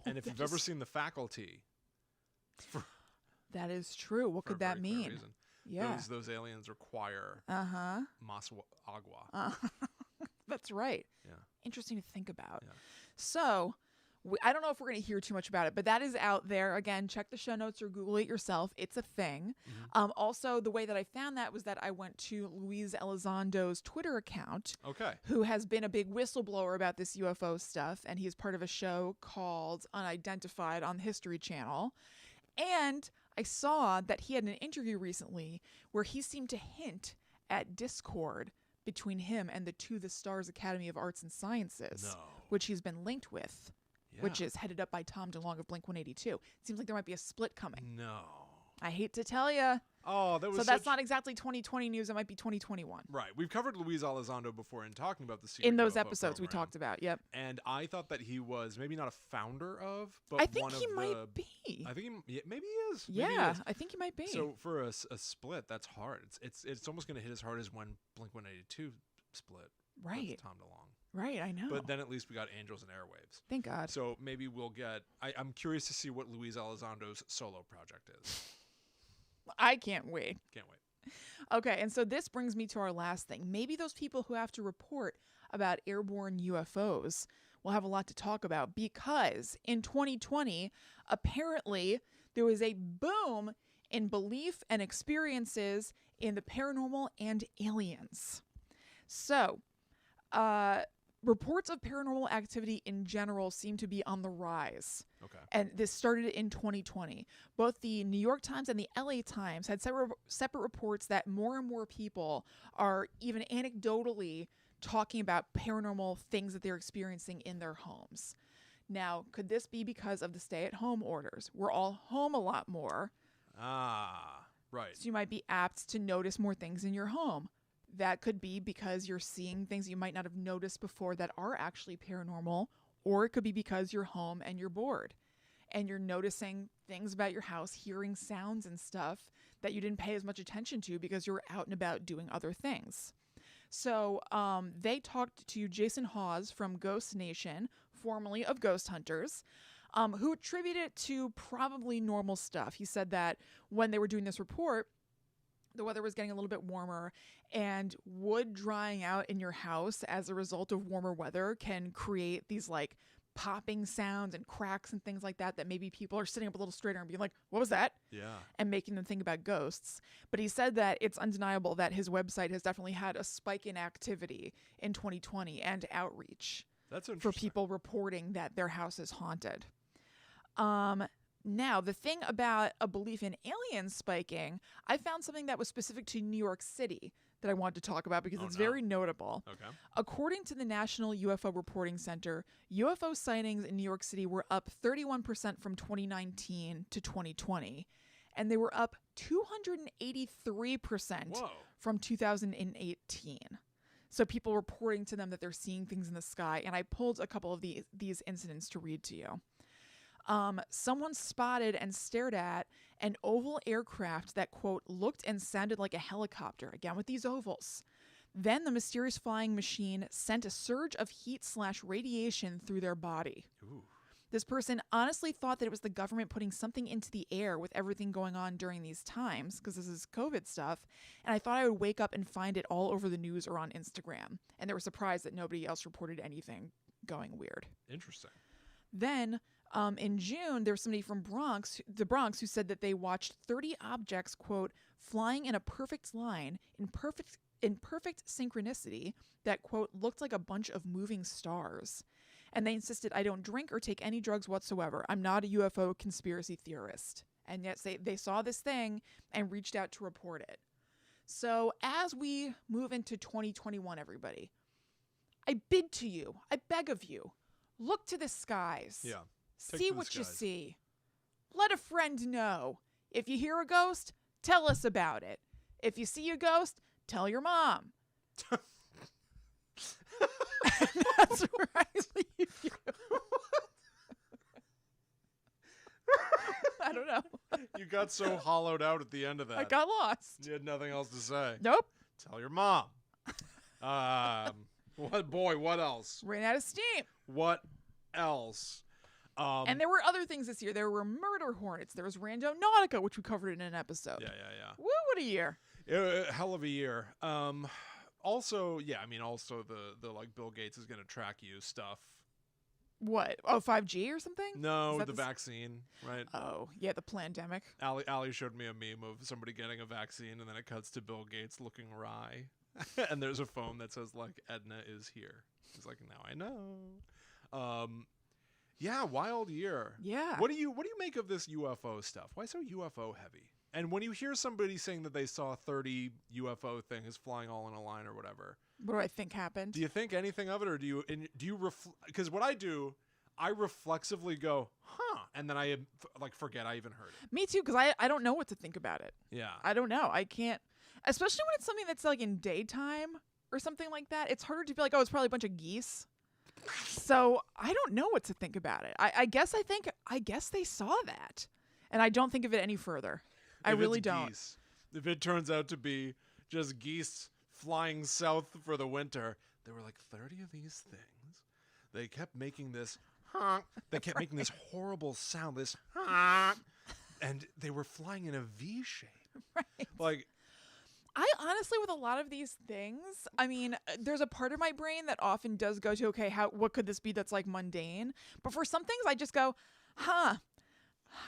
and if you've ever seen The Faculty, that is true. What could that mean? Yeah, those aliens require mas agua. That's right. Yeah, interesting to think about. Yeah. So, I don't know if we're going to hear too much about it, but that is out there. Again, check the show notes or Google it yourself. It's a thing. Also, the way that I found that was that I went to Luis Elizondo's Twitter account, who has been a big whistleblower about this UFO stuff, and he's part of a show called Unidentified on the History Channel. And I saw that he had an interview recently where he seemed to hint at discord between him and the To the Stars Academy of Arts and Sciences, which he's been linked with, which is headed up by Tom DeLonge of Blink-182. It seems like there might be a split coming. No. I hate to tell you. Oh, that was so that's not exactly 2020 news. It might be 2021. Right. We've covered Luis Elizondo before in talking about the secret in those UFO episodes program. we talked about. Yep. And I thought that he was maybe not a founder of, but I think one he of might the, be. I think maybe he is. Maybe Yeah, he is. I think he might be. So for a split, that's hard. It's almost going to hit as hard as when Blink-182 split. Right. With Tom DeLonge. Right, I know. But then at least we got Angels and Airwaves. Thank God. So maybe we'll get. I'm curious to see what Luis Elizondo's solo project is. I can't wait. Can't wait. Okay, and so this brings me to our last thing. Maybe those people who have to report about airborne UFOs will have a lot to talk about, because in 2020, apparently there was a boom in belief and experiences in the paranormal and aliens. So, reports of paranormal activity in general seem to be on the rise. Okay. And this started in 2020. Both the New York Times and the LA Times had separate reports that more and more people are even anecdotally talking about paranormal things that they're experiencing in their homes. Now, could this be because of the stay-at-home orders? We're all home a lot more. Ah, right. So you might be apt to notice more things in your home. That could be because you're seeing things you might not have noticed before that are actually paranormal, or it could be because you're home and you're bored and you're noticing things about your house, hearing sounds and stuff that you didn't pay as much attention to because you were out and about doing other things. So they talked to Jason Hawes from Ghost Nation, formerly of Ghost Hunters, who attributed it to probably normal stuff. He said that when they were doing this report, the weather was getting a little bit warmer, and wood drying out in your house as a result of warmer weather can create these like popping sounds and cracks and things like that maybe people are sitting up a little straighter and being like, what was that? Yeah. And making them think about ghosts. But he said that it's undeniable that his website has definitely had a spike in activity in 2020 and outreach. That's interesting. For people reporting that their house is haunted. Now, the thing about a belief in aliens spiking, I found something that was specific to New York City that I wanted to talk about because it's very notable. Okay. According to the National UFO Reporting Center, UFO sightings in New York City were up 31% from 2019 to 2020, and they were up 283% from 2018. So people reporting to them that they're seeing things in the sky, and I pulled a couple of these incidents to read to you. Someone spotted and stared at an oval aircraft that, quote, looked and sounded like a helicopter, again with these ovals. Then the mysterious flying machine sent a surge of heat/radiation through their body. Ooh. This person honestly thought that it was the government putting something into the air with everything going on during these times, because this is COVID stuff, and I thought I would wake up and find it all over the news or on Instagram, and they were surprised that nobody else reported anything going weird. Interesting. Then In June, there was somebody from the Bronx, who said that they watched 30 objects, quote, flying in a perfect line in perfect synchronicity that, quote, looked like a bunch of moving stars. And they insisted, I don't drink or take any drugs whatsoever. I'm not a UFO conspiracy theorist. And yet they saw this thing and reached out to report it. So as we move into 2021, everybody, I bid to you, I beg of you, look to the skies. Yeah. See what you see. Let a friend know. If you hear a ghost, tell us about it. If you see a ghost, tell your mom. That's where I leave you. I don't know. You got so hollowed out at the end of that. I got lost. You had nothing else to say. Nope. Tell your mom. What else? Ran out of steam. What else? And there were other things this year. There were murder hornets. There was Rando Nautica, which we covered in an episode. Yeah. Woo, what a year. Hell of a year. Also the like Bill Gates is going to track you stuff. What? Oh, 5G or something? No, the vaccine, right? Oh, yeah, the plandemic. Allie showed me a meme of somebody getting a vaccine, and then it cuts to Bill Gates looking wry. And there's a phone that says, like, Edna is here. He's like, now I know. Yeah, wild year. Yeah. What do you make of this UFO stuff? Why so UFO heavy? And when you hear somebody saying that they saw 30 UFO things flying all in a line or whatever, what do I think happened? do you think anything of it, or do you because what I do, I reflexively go, huh, and then I forget I even heard it. Me too, because I don't know what to think about it. Yeah. I don't know. I can't, especially when it's something that's like in daytime or something like that. It's harder to be like, oh, it's probably a bunch of geese. So I don't know what to think about it. I guess they saw that, and I don't think of it any further. I really don't. Geese, if it turns out to be just geese flying south for the winter, there were like 30 of these things. They kept making this honk. They kept making this horrible sound, this honk, and they were flying in a V shape. Right. Like, I honestly, with a lot of these things, I mean, there's a part of my brain that often does go to, okay, what could this be that's like mundane? But for some things, I just go, huh,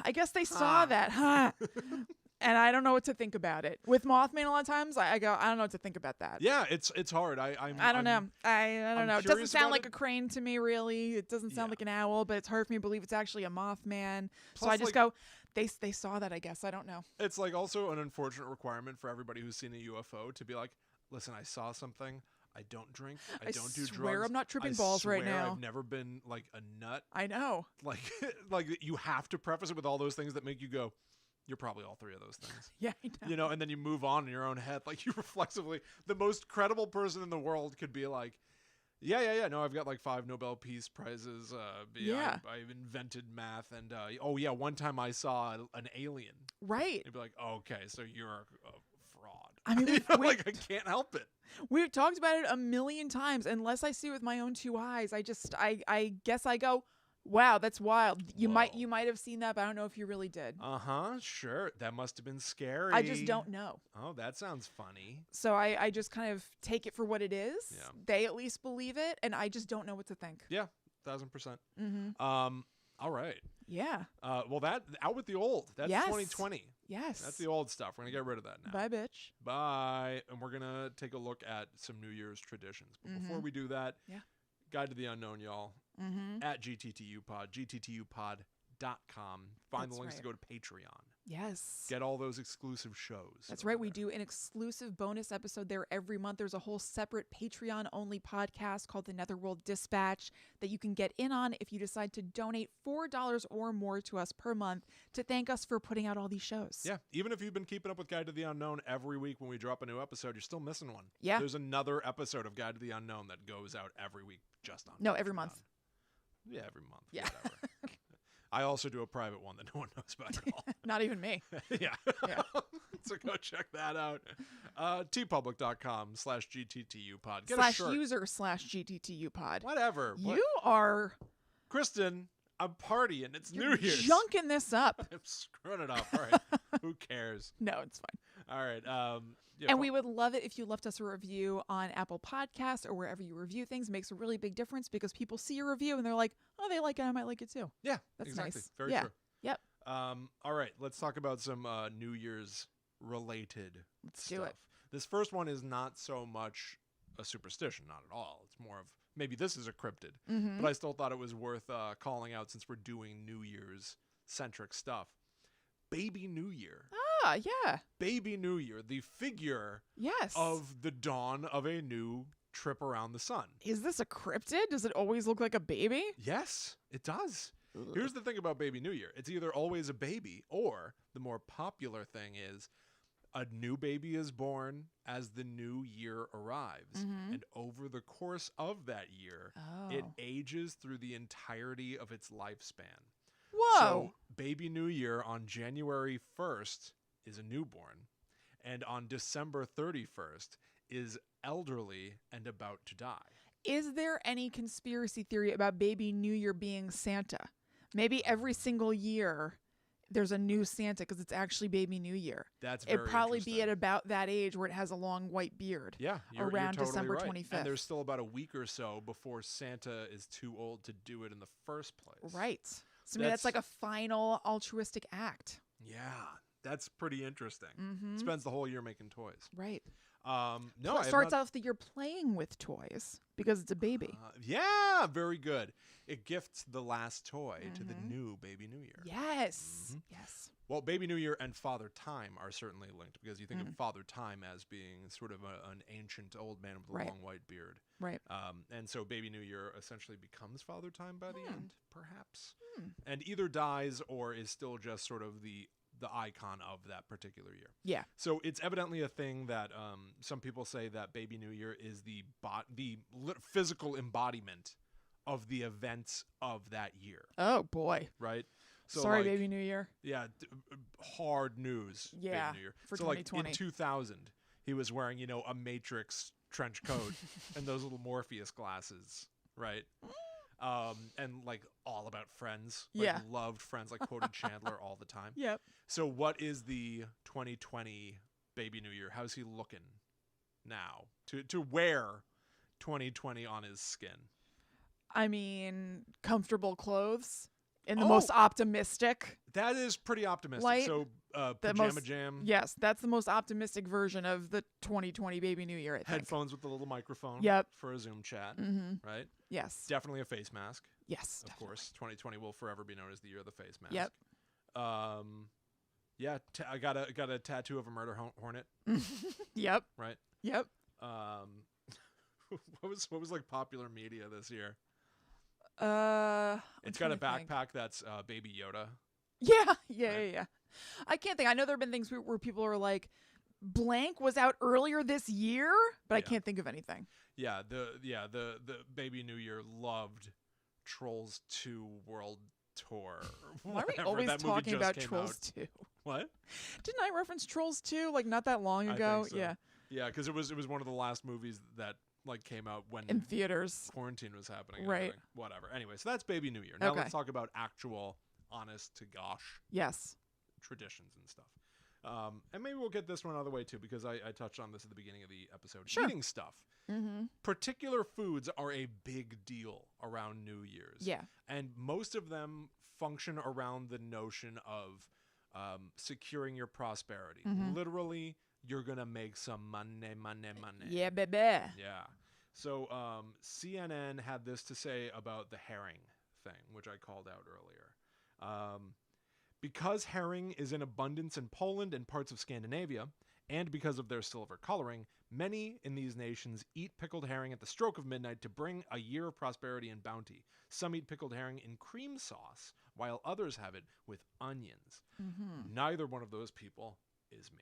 I guess they saw that, huh? And I don't know what to think about it. With Mothman, a lot of times, I go, I don't know what to think about that. yeah, it's hard. I don't know. I don't know. It doesn't sound like a crane to me, really. It doesn't sound like an owl, but it's hard for me to believe it's actually a Mothman. So I just go, they saw that, I guess. I don't know. It's like also an unfortunate requirement for everybody who's seen a UFO to be like, listen, I saw something. I don't drink. I don't do drugs. I swear I'm not tripping balls right now. I've never been like a nut. I know. Like you have to preface it with all those things that make you go, you're probably all three of those things. Yeah, I know. You know, and then you move on in your own head. Like, you reflexively, the most credible person in the world could be like, yeah. No, I've got like 5 Nobel Peace Prizes. I've invented math. And, one time I saw an alien. Right. You'd be like, oh, okay, so you're a fraud. I mean, I can't help it. We've talked about it a million times. Unless I see it with my own 2 eyes, I guess I go, wow, that's wild. You might have seen that, but I don't know if you really did. Sure. That must have been scary. I just don't know. Oh, that sounds funny. So I just kind of take it for what it is. Yeah. They at least believe it, and I just don't know what to think. Yeah, 1000%. Mm-hmm. All right. Yeah. Well, that out with the old. That's 2020. Yes. That's the old stuff. We're gonna get rid of that now. Bye, bitch. Bye. And we're gonna take a look at some New Year's traditions. But before we do that, Guide to the Unknown, y'all. At GTTU Pod, gttupod.com. Find the links to go to Patreon. Yes. Get all those exclusive shows. That's right. We do an exclusive bonus episode there every month. There's a whole separate Patreon-only podcast called The Netherworld Dispatch that you can get in on if you decide to donate $4 or more to us per month to thank us for putting out all these shows. Yeah. Even if you've been keeping up with Guide to the Unknown every week when we drop a new episode, you're still missing one. Yeah. There's another episode of Guide to the Unknown that goes out every week just on No, every month. Yeah, every month. Yeah. Whatever. I also do a private one that no one knows about at all. Not even me. Yeah. So go check that out. tpublic.com/GTTU pod. Get a shirt. /user/GTTU pod. Whatever. You are... Kristen, I'm partying. It's New Year's. Junking this up. I'm screwing it up. All right. Who cares? No, it's fine. All right. Yeah, And we would love it if you left us a review on Apple Podcasts or wherever you review things. It makes a really big difference because people see your review and they're like, oh, they like it. I might like it too. Yeah, That's exactly. nice. Very Yeah. true. Yep. All right. Let's talk about some New Year's related Let's stuff. do it. This first one is not so much a superstition, not at all. It's more of maybe this is a cryptid, Mm-hmm. but I still thought it was worth calling out since we're doing New Year's centric stuff. Baby New Year. Ah, yeah. Baby New Year, the figure Yes. of the dawn of a new trip around the sun. Is this a cryptid? Does it always look like a baby? Yes, it does. Ugh. Here's the thing about Baby New Year. It's either always a baby or the more popular thing is a new baby is born as the new year arrives. Mhm. And over the course of that year, Oh. it ages through the entirety of its lifespan. Whoa. So Baby New Year on January 1st is a newborn, and on December 31st is elderly and about to die. Is there any conspiracy theory about Baby New Year being Santa? Maybe every single year there's a new Santa because it's actually Baby New Year. That's very It'd probably be interesting. at about that age where it has a long white beard. Yeah, you're around totally December right. 25th. And there's still about a week or so before Santa is too old to do it in the first place. Right. So maybe that's That's- like a final altruistic act. Yeah, that's pretty interesting. Mm-hmm. Spends the whole year making toys. Right. No, I have starts not- off the year playing with toys because it's a baby. Yeah, very good. It gifts the last toy to the Mhm. new Baby New Year. Yes. Mhm. Yes. Well, Baby New Year and Father Time are certainly linked because you think Mm. of Father Time as being sort of an ancient old man with a Right. long white beard. Right. And so Baby New Year essentially becomes Father Time by the end, perhaps. Hmm. And either dies or is still just sort of the icon of that particular year. Yeah. So it's evidently a thing that some people say that Baby New Year is the physical embodiment of the events of that year, Oh boy. right? So Sorry, like, Baby New Year. yeah, hard news. Yeah, Baby New Year. for so like 2020. in 2000, he was wearing a Matrix trench coat and those little Morpheus glasses, right? And like all about Friends. Like, Yeah. loved Friends. Like quoted Chandler all the time. Yep. So what is the 2020 Baby New Year? How's he looking now to wear 2020 on his skin? I mean, comfortable clothes in the Oh! most optimistic. That is pretty optimistic. Light, So the pajama most- jam, Yes, that's the most optimistic version of the 2020 Baby New Year, I think. headphones with the little microphone Yep. for a Zoom chat, Mm-hmm. right? Yes. Definitely a face mask, Yes. of definitely. course. 2020 will forever be known as the year of the face mask. Yep. Yeah, I got a tattoo of a murder hornet, Yep. right? Yep. What was like popular media this year? I'm It's got a trying to think. backpack that's Baby Yoda. Yeah. Right. Yeah. I can't think. I know there have been things where people are like, blank was out earlier this year, but I Yeah. can't think of anything. Yeah, the Baby New Year loved Trolls 2 World Tour. Why are we whatever. always That movie talking just about came Trolls out. 2? What? Didn't I reference Trolls 2 like not that long I ago? think so. Yeah, Yeah, because it was one of the last movies that like came out when in theaters. quarantine was happening. and Right. everything. Whatever. Anyway, so that's Baby New Year. Now Okay. let's talk about actual, honest to gosh Yes. traditions and stuff. And maybe we'll get this one out of the way too, because I touched on this at the beginning of the episode. Sure. Eating stuff. Mm-hmm. Particular foods are a big deal around New Year's. Yeah. And most of them function around the notion of securing your prosperity. Mhm. Literally, you're going to make some money. Yeah, baby. Yeah. So CNN had this to say about the herring thing, which I called out earlier. Because herring is in abundance in Poland and parts of Scandinavia, and because of their silver coloring, many in these nations eat pickled herring at the stroke of midnight to bring a year of prosperity and bounty. Some eat pickled herring in cream sauce, while others have it with onions. Mm-hmm. Neither one of those people is me.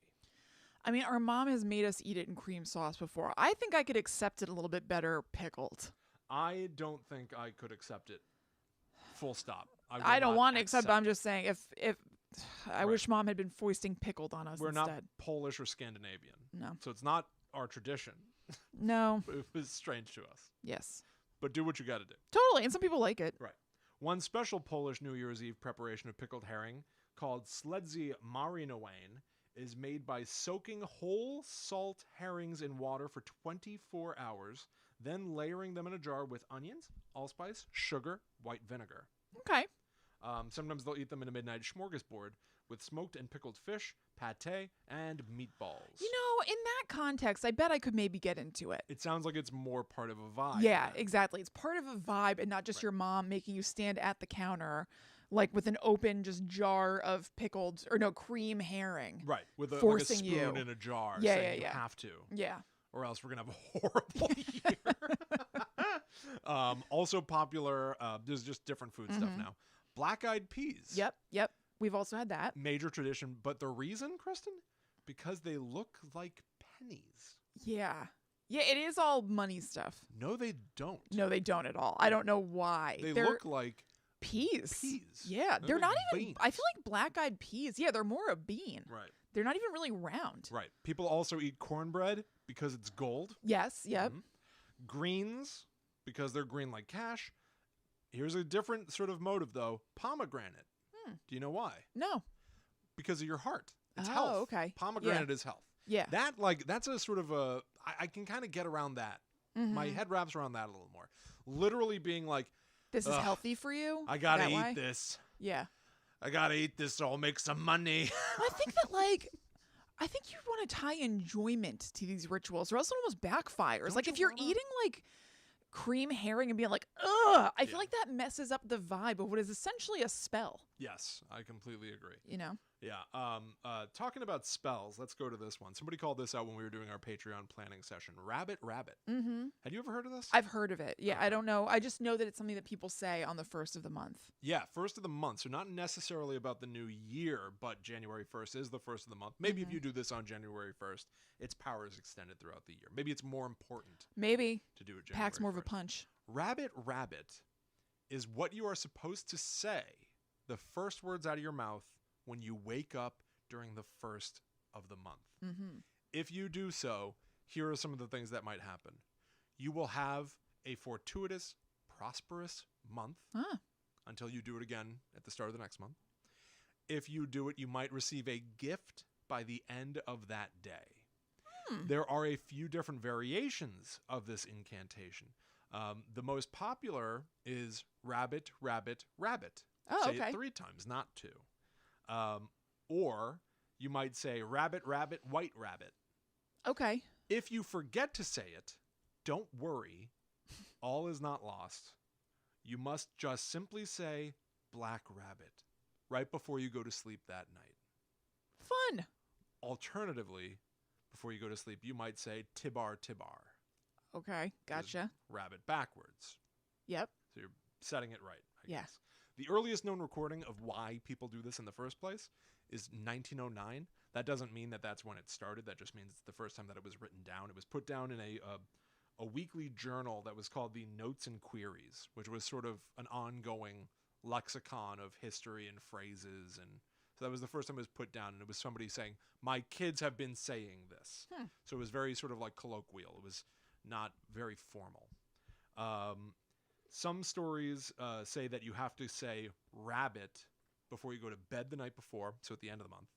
I mean, our mom has made us eat it in cream sauce before. I think I could accept it a little bit better pickled. I don't think I could accept it. Full stop. will I don't not want to accept. accept I'm just saying, if I Right. wish mom had been foisting pickled on us We're instead. not Polish or Scandinavian. No. So it's not our tradition. No. It was strange to us. Yes. But do what you got to do. Totally. And some people like it. One special Polish New Year's Eve preparation of pickled herring, called Śledzi Marinowane, is made by soaking whole salt herrings in water for 24 hours, then layering them in a jar with onions, allspice, sugar, white vinegar. Okay. Sometimes they'll eat them in a midnight smorgasbord with smoked and pickled fish, pate, and meatballs. You know, in that context, I bet I could maybe get into it. It sounds like it's more part of a vibe. Yeah, then. exactly. It's part of a vibe and not just your mom making you stand at the counter like with an open just jar of pickled or no cream herring. Right, with like a forcing spoon you. in a jar Yeah, saying yeah. you have to. Yeah. Or else we're going to have a horrible year. Also popular, there's just different food stuff now. Black-eyed peas. Yep. We've also had that. Major tradition. But the reason, Kristen? Because they look like pennies. Yeah. Yeah, it is all money stuff. No, they don't. No, they don't at all. I don't know why. They're look like peas. Peas. Yeah, they're like not even. beans. I feel like black-eyed peas. Yeah, they're more a bean. Right. They're not even really round. Right. People also eat cornbread because it's gold. Yes. Yep. Greens because they're green like cash. Here's a different sort of motive, though. Pomegranate. Do you know why? No. Because of your heart. It's Oh, health. okay. Pomegranate is health. Yeah. That's a sort of a, I can kind of get around that. My head wraps around that a little more. Literally being like, This is healthy for you. I gotta that eat way? this. Yeah. I gotta eat this so I'll make some money. Well, I think you want to tie enjoyment to these rituals, or else it almost backfires. Don't Like you if you're wanna? eating like cream herring and being like, ugh, I feel like that messes up the vibe of what is essentially a spell. Yes, I completely agree. You know? Yeah. Talking about spells, let's go to this one. Somebody called this out when we were doing our Patreon planning session. Rabbit. Mm-hmm. Had you ever heard of this? I've heard of it. Yeah, Okay. I don't know. I just know that it's something that people say on the first of the month. Yeah, first of the month. So not necessarily about the new year, but January 1st is the first of the month. Maybe if you do this on January 1st, its power is extended throughout the year. Maybe it's more important Maybe. to do it January Packs more of a 1st. punch. Rabbit is what you are supposed to say, the first words out of your mouth when you wake up during the first of the month. Mm-hmm. If you do so, here are some of the things that might happen. You will have a fortuitous, prosperous month until you do it again at the start of the next month. If you do it, you might receive a gift by the end of that day. There are a few different variations of this incantation. The most popular is rabbit, rabbit, rabbit. Oh, say okay. it 3 times, not 2. Or you might say rabbit, rabbit, white rabbit. Okay. If you forget to say it, don't worry. All is not lost. You must just simply say black rabbit right before you go to sleep that night. Fun. Alternatively, before you go to sleep, you might say tibar, tibar. Okay. Gotcha. Rabbit backwards. Yep. So you're setting it right, I Yeah. guess. The earliest known recording of why people do this in the first place is 1909. That doesn't mean that that's when it started. That just means it's the first time that it was written down. It was put down in a weekly journal that was called the Notes and Queries, which was sort of an ongoing lexicon of history and phrases. And so that was the first time it was put down. And it was somebody saying, my kids have been saying this. So it was very sort of like colloquial. It was not very formal. Some stories say that you have to say rabbit before you go to bed the night before, so at the end of the month.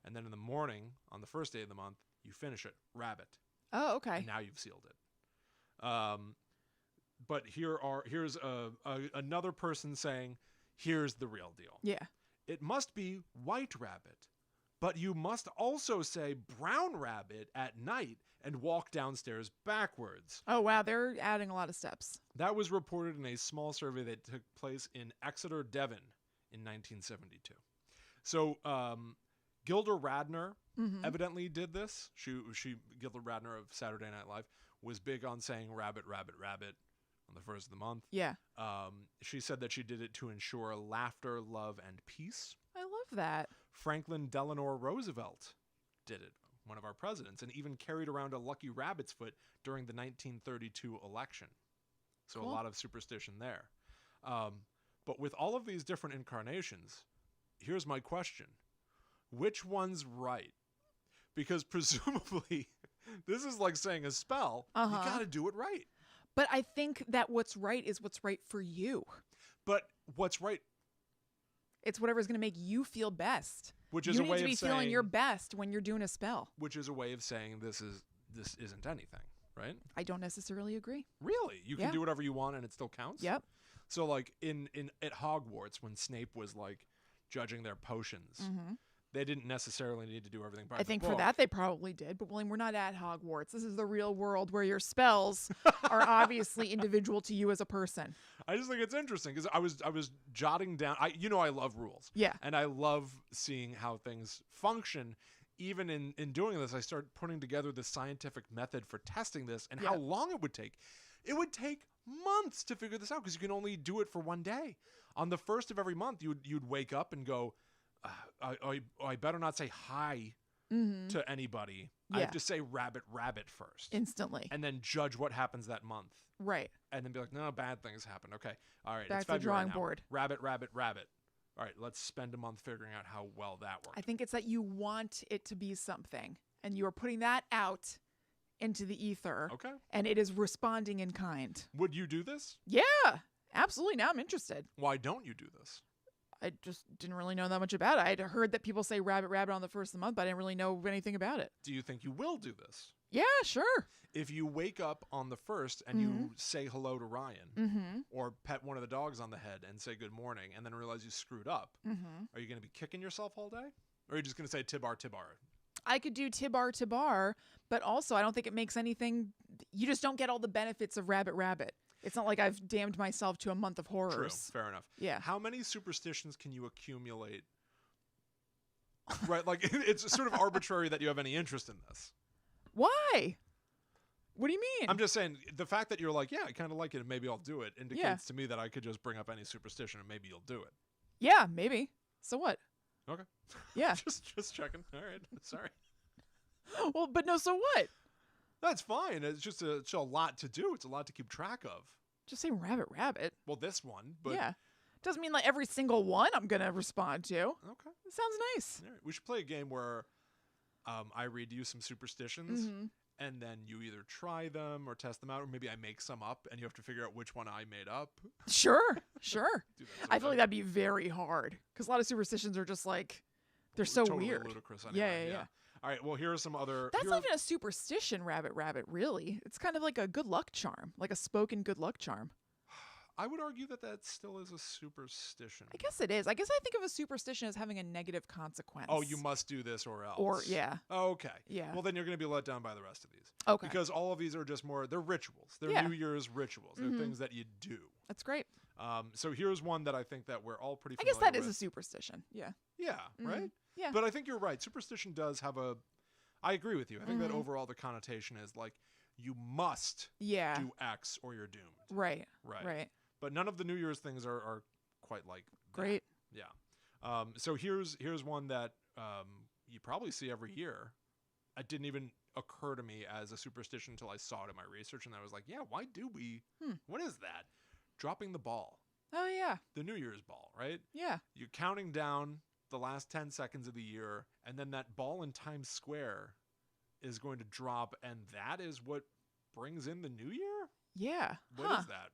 And then in the morning, on the first day of the month, you finish it, rabbit. Oh, okay. And now you've sealed it. But here's another person saying, here's the real deal. Yeah. It must be white rabbit, but you must also say brown rabbit at night and walk downstairs backwards. Oh, wow. They're adding a lot of steps. That was reported in a small survey that took place in Exeter, Devon in 1972. So Gilda Radner evidently did this. Gilda Radner of Saturday Night Live was big on saying rabbit, rabbit, rabbit on the first of the month. Yeah. She said that she did it to ensure laughter, love, and peace. I love that. Franklin Delano Roosevelt did it, one of our presidents, and even carried around a lucky rabbit's foot during the 1932 election. So Cool. A lot of superstition there. But with all of these different incarnations, here's my question. Which one's right? Because presumably, this is like saying a spell. You got to do it right. But I think that what's right is what's right for you. But what's right? It's whatever's going to make you feel best. Which is you a need way to be of feeling saying, your best when you're doing a spell. which is a way of saying this isn't anything, right? I don't necessarily agree. Really? You can Yeah. do whatever you want and it still counts? Yep. So like in at Hogwarts when Snape was like judging their potions, they didn't necessarily need to do everything by I the think book. for that they probably did, but William, we're not at Hogwarts. This is the real world where your spells are obviously individual to you as a person. I just think it's interesting because I was jotting down. I love rules. Yeah. And I love seeing how things function. Even in doing this, I started putting together the scientific method for testing this and how long it would take. It would take months to figure this out because you can only do it for one day. On the first of every month, you'd wake up and go, I better not say hi to anybody. I have to say rabbit first. Instantly. And then judge what happens that month. Right. And then be like, no, bad things happen. Okay. All right. Back it's to the February drawing now. board. Rabbit. All right. Let's spend a month figuring out how well that works. I think it's that you want it to be something and you are putting that out into the ether. Okay. And it is responding in kind. Would you do this? Yeah, absolutely. Now I'm interested. Why don't you do this? I just didn't really know that much about it. I had heard that people say rabbit on the first of the month, but I didn't really know anything about it. Do you think you will do this? Yeah, sure. If you wake up on the first and you say hello to Ryan or pet one of the dogs on the head and say good morning and then realize you screwed up, are you going to be kicking yourself all day? Or are you just going to say Tibar? I could do Tibar, but also I don't think it makes anything. You just don't get all the benefits of rabbit. It's not like I've damned myself to a month of horrors. True, fair enough. Yeah. How many superstitions can you accumulate? Right, like it's sort of arbitrary that you have any interest in this. Why? What do you mean? I'm just saying the fact that you're like, yeah, I kind of like it and maybe I'll do it indicates to me that I could just bring up any superstition and maybe you'll do it. Yeah, maybe. So what? Okay. Yeah. just checking. All right. Sorry. Well, but no, so what? That's fine. It's a lot to do. It's a lot to keep track of. Just say rabbit. Well, this one, but yeah. Doesn't mean like every single one I'm going to respond to. Okay. It sounds nice. All right. We should play a game where I read you some superstitions and then you either try them or test them out, or maybe I make some up and you have to figure out which one I made up. Sure. Do that I feel like that'd be very hard because a lot of superstitions are just like, they're so totally weird. Ludicrous anyway. Yeah. All right, well, here are some other... That's not even a superstition, rabbit, really. It's kind of like a good luck charm, like a spoken good luck charm. I would argue that still is a superstition. I guess it is. I guess I think of a superstition as having a negative consequence. Oh, you must do this or else. Or, yeah. Oh, okay. Yeah. Well, then you're going to be let down by the rest of these. Okay. Because all of these are just more... They're rituals. They're New Year's rituals. They're things that you do. That's great. So here's one that I think that we're all pretty I familiar guess that with. is a superstition. Yeah. Yeah, right? Yeah. But I think you're right. Superstition does have a... I agree with you. I think that overall the connotation is like, you must do X or you're doomed. Right. But none of the New Year's things are quite like that. Great. Yeah. So here's one that you probably see every year. It didn't even occur to me as a superstition until I saw it in my research, and I was like, yeah, why do we? What is that? Dropping the ball. Oh, yeah. The New Year's ball, right? Yeah. You're counting down the last 10 seconds of the year, and then that ball in Times Square is going to drop, and that is what brings in the New Year? Yeah. What is that?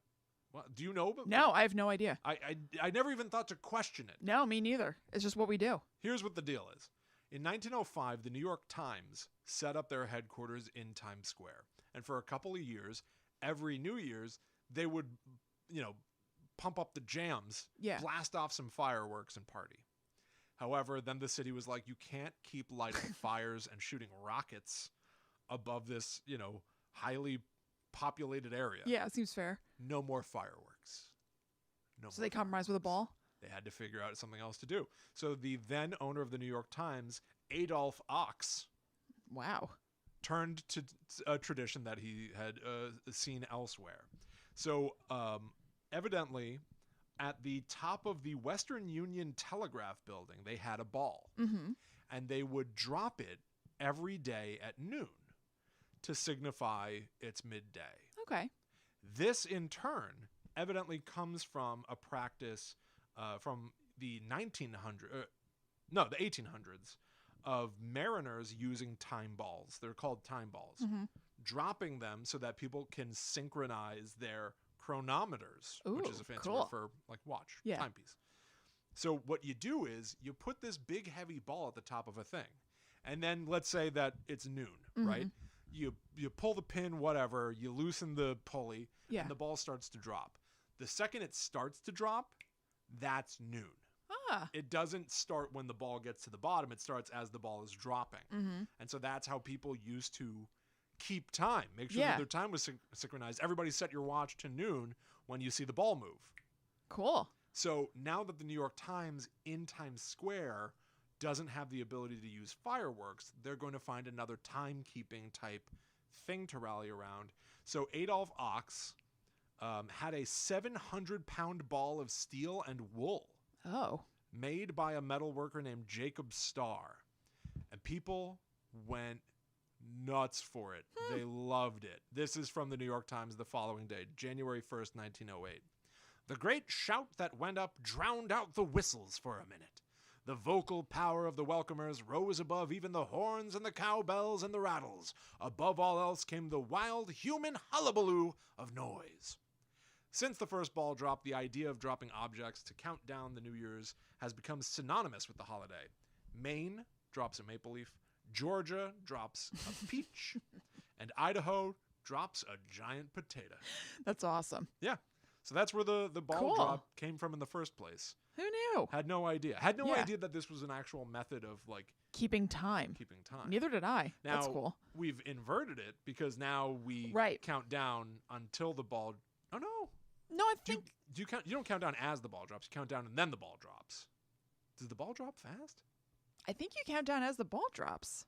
Well, do you know? No, I have no idea. I never even thought to question it. No, me neither. It's just what we do. Here's what the deal is. In 1905, the New York Times set up their headquarters in Times Square. And for a couple of years, every New Year's, they would, pump up the jams, blast off some fireworks and party. However, then the city was like, you can't keep lighting fires and shooting rockets above this, highly populated area. Yeah, it seems fair. No more fireworks. So they compromised with a ball? They had to figure out something else to do. So the then owner of the New York Times, Adolph Ox, turned to a tradition that he had seen elsewhere. So evidently, at the top of the Western Union Telegraph Building, they had a ball. And they would drop it every day at noon to signify its midday. Okay. This, in turn, evidently comes from a practice from the 1800s of mariners using time balls. They're called time balls. Dropping them so that people can synchronize their chronometers, which is a fancy word for like watch, timepiece. So what you do is you put this big heavy ball at the top of a thing. And then let's say that it's noon, right? You pull the pin, whatever, you loosen the pulley, and the ball starts to drop. The second it starts to drop, that's noon. It doesn't start when the ball gets to the bottom. It starts as the ball is dropping. And so that's how people used to keep time. Make sure that their time was synchronized. Everybody set your watch to noon when you see the ball move. Cool. So now that the New York Times in Times Square doesn't have the ability to use fireworks, they're going to find another timekeeping type thing to rally around. So Adolf Ochs had a 700-pound ball of steel and wool. Made by a metal worker named Jacob Starr. And people went nuts for it. They loved it. This is from the New York Times the following day, January 1st, 1908. The great shout that went up drowned out the whistles for a minute. The vocal power of the welcomers rose above even the horns and the cowbells and the rattles. Above all else came the wild human hullabaloo of noise. Since the first ball drop, the idea of dropping objects to count down the New Year's has become synonymous with the holiday. Maine drops a maple leaf, Georgia drops a peach, and Idaho drops a giant potato. That's awesome. Yeah. So that's where the ball drop came from in the first place. Who knew? Had no idea. Had no idea that this was an actual method of like keeping time. Neither did I. Now, that's cool. We've inverted it because now we count down until the ball. Oh no. No, I think do you count? You don't count down as the ball drops. You count down and then the ball drops. Does the ball drop fast? I think you count down as the ball drops.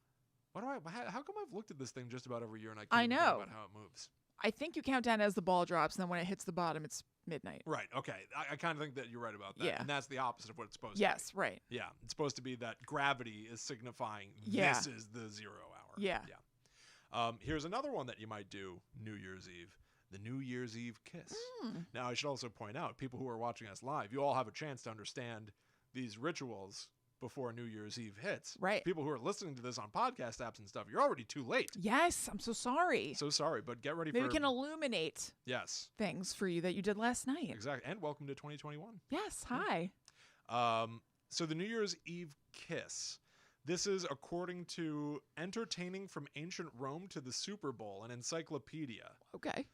How come I've looked at this thing just about every year and I can't think about how it moves? I think you count down as the ball drops, and then when it hits the bottom, it's midnight. Right. Okay. I kind of think that you're right about that. Yeah. And that's the opposite of what it's supposed to be. Yes. Right. Yeah. It's supposed to be that gravity is signifying this is the 0 hour. Yeah. Yeah. Here's another one that you might do New Year's Eve. The New Year's Eve kiss. Now, I should also point out, people who are watching us live, you all have a chance to understand these rituals before New Year's Eve hits. Right. People who are listening to this on podcast apps and stuff, you're already too late. Yes, I'm so sorry. So sorry, but get ready Maybe we can illuminate things for you that you did last night. Exactly. And welcome to 2021. Yes, hi. So the New Year's Eve kiss. This is according to Entertaining from Ancient Rome to the Super Bowl, an encyclopedia. Okay.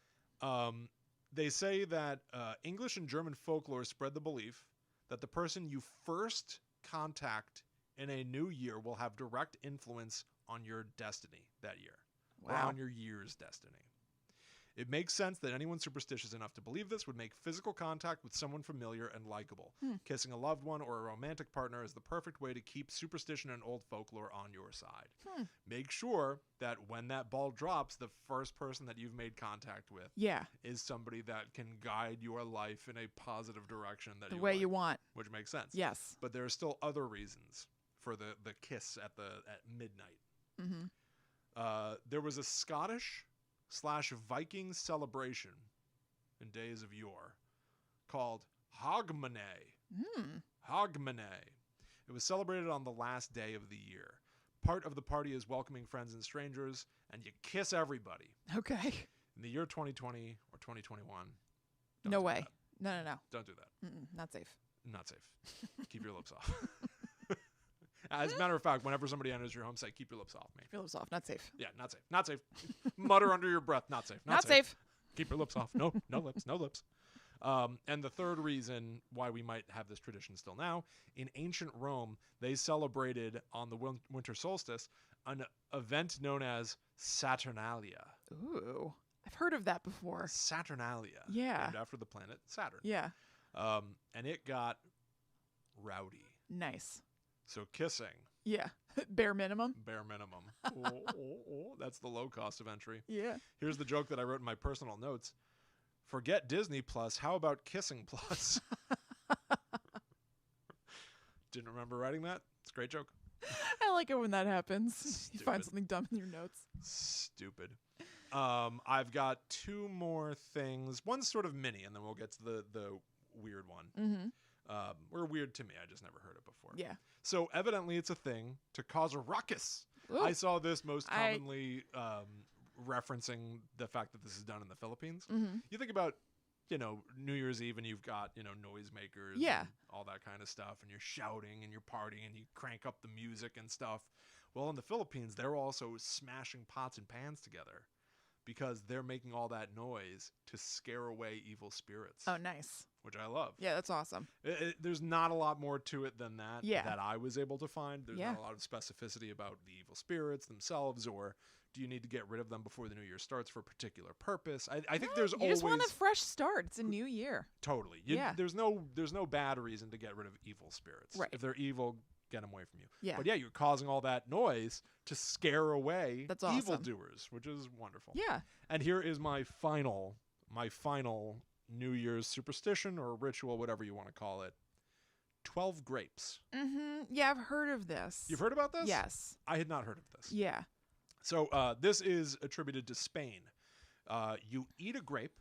They say that English and German folklore spread the belief that the person you first contact in a new year will have direct influence on your destiny that year. Or on your year's destiny. It makes sense that anyone superstitious enough to believe this would make physical contact with someone familiar and likable. Kissing a loved one or a romantic partner is the perfect way to keep superstition and old folklore on your side. Make sure that when that ball drops, the first person that you've made contact with is somebody that can guide your life in a positive direction that the way you want. Which makes sense. Yes. But there are still other reasons for the kiss at midnight. There was a Scottish/Viking celebration in days of yore called Hogmanay. Hogmanay. It was celebrated on the last day of the year. Part of the party is welcoming friends and strangers, and you kiss everybody. Okay. In the year 2020 or 2021. No way. No. Don't do that. Not safe. Not safe. Keep your lips off. As a matter of fact, whenever somebody enters your home, say, keep your lips off me. Keep your lips off. Not safe. Yeah, not safe. Not safe. Mutter under your breath. Not safe. Not safe. Keep your lips off. No lips. No lips. And the third reason why we might have this tradition still now, in ancient Rome, they celebrated on the winter solstice an event known as Saturnalia. Ooh. I've heard of that before. Saturnalia. Yeah. Named after the planet Saturn. Yeah. And it got rowdy. Nice. So kissing. Yeah. Bare minimum. Bare minimum. That's the low cost of entry. Yeah. Here's the joke that I wrote in my personal notes. Forget Disney Plus. How about Kissing Plus? Didn't remember writing that. It's a great joke. I like it when that happens. Stupid. You find something dumb in your notes. Stupid. I've got two more things. One's sort of mini, and then we'll get to the weird one. Or weird to me. I just never heard it before. Yeah. So evidently it's a thing to cause a ruckus. Ooh. I saw this most commonly referencing the fact that this is done in the Philippines. You think about New Year's Eve and you've got, noisemakers Yeah. and all that kind of stuff, and you're shouting and you're partying and you crank up the music and stuff. Well, in the Philippines, they're also smashing pots and pans together because they're making all that noise to scare away evil spirits. Oh, nice. Which I love. Yeah, that's awesome. There's not a lot more to it than that that I was able to find. There's not a lot of specificity about the evil spirits themselves, or do you need to get rid of them before the new year starts for a particular purpose? I think there's always... You just want a fresh start. It's a new year. Totally. There's no bad reason to get rid of evil spirits. Right. If they're evil, get them away from you. Yeah. But you're causing all that noise to scare away awesome. evildoers, which is wonderful. Yeah. And here is my final New Year's superstition or ritual, whatever you want to call it. 12 grapes. Mm-hmm. Yeah, I've heard of this. You've heard about this? Yes. I had not heard of this. Yeah. So this is attributed to Spain. You eat a grape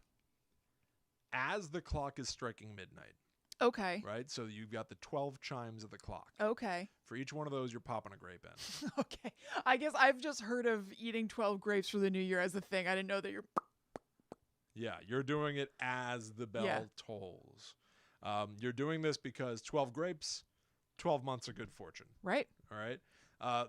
as the clock is striking midnight. Okay. Right? So you've got the 12 chimes of the clock. Okay. For each one of those, you're popping a grape in. Okay. I guess I've just heard of eating 12 grapes for the new year as a thing. I didn't know that you're... Yeah, you're doing it as the bell tolls. You're doing this because 12 grapes, 12 months of good fortune. Right. All right.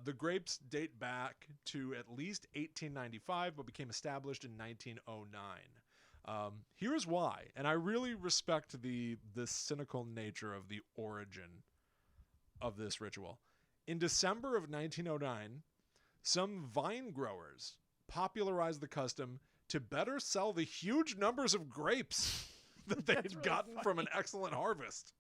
The grapes date back to at least 1895, but became established in 1909. Here's why, and I really respect the cynical nature of the origin of this ritual. In December of 1909, some vine growers popularized the custom to better sell the huge numbers of grapes that they had gotten from an excellent harvest.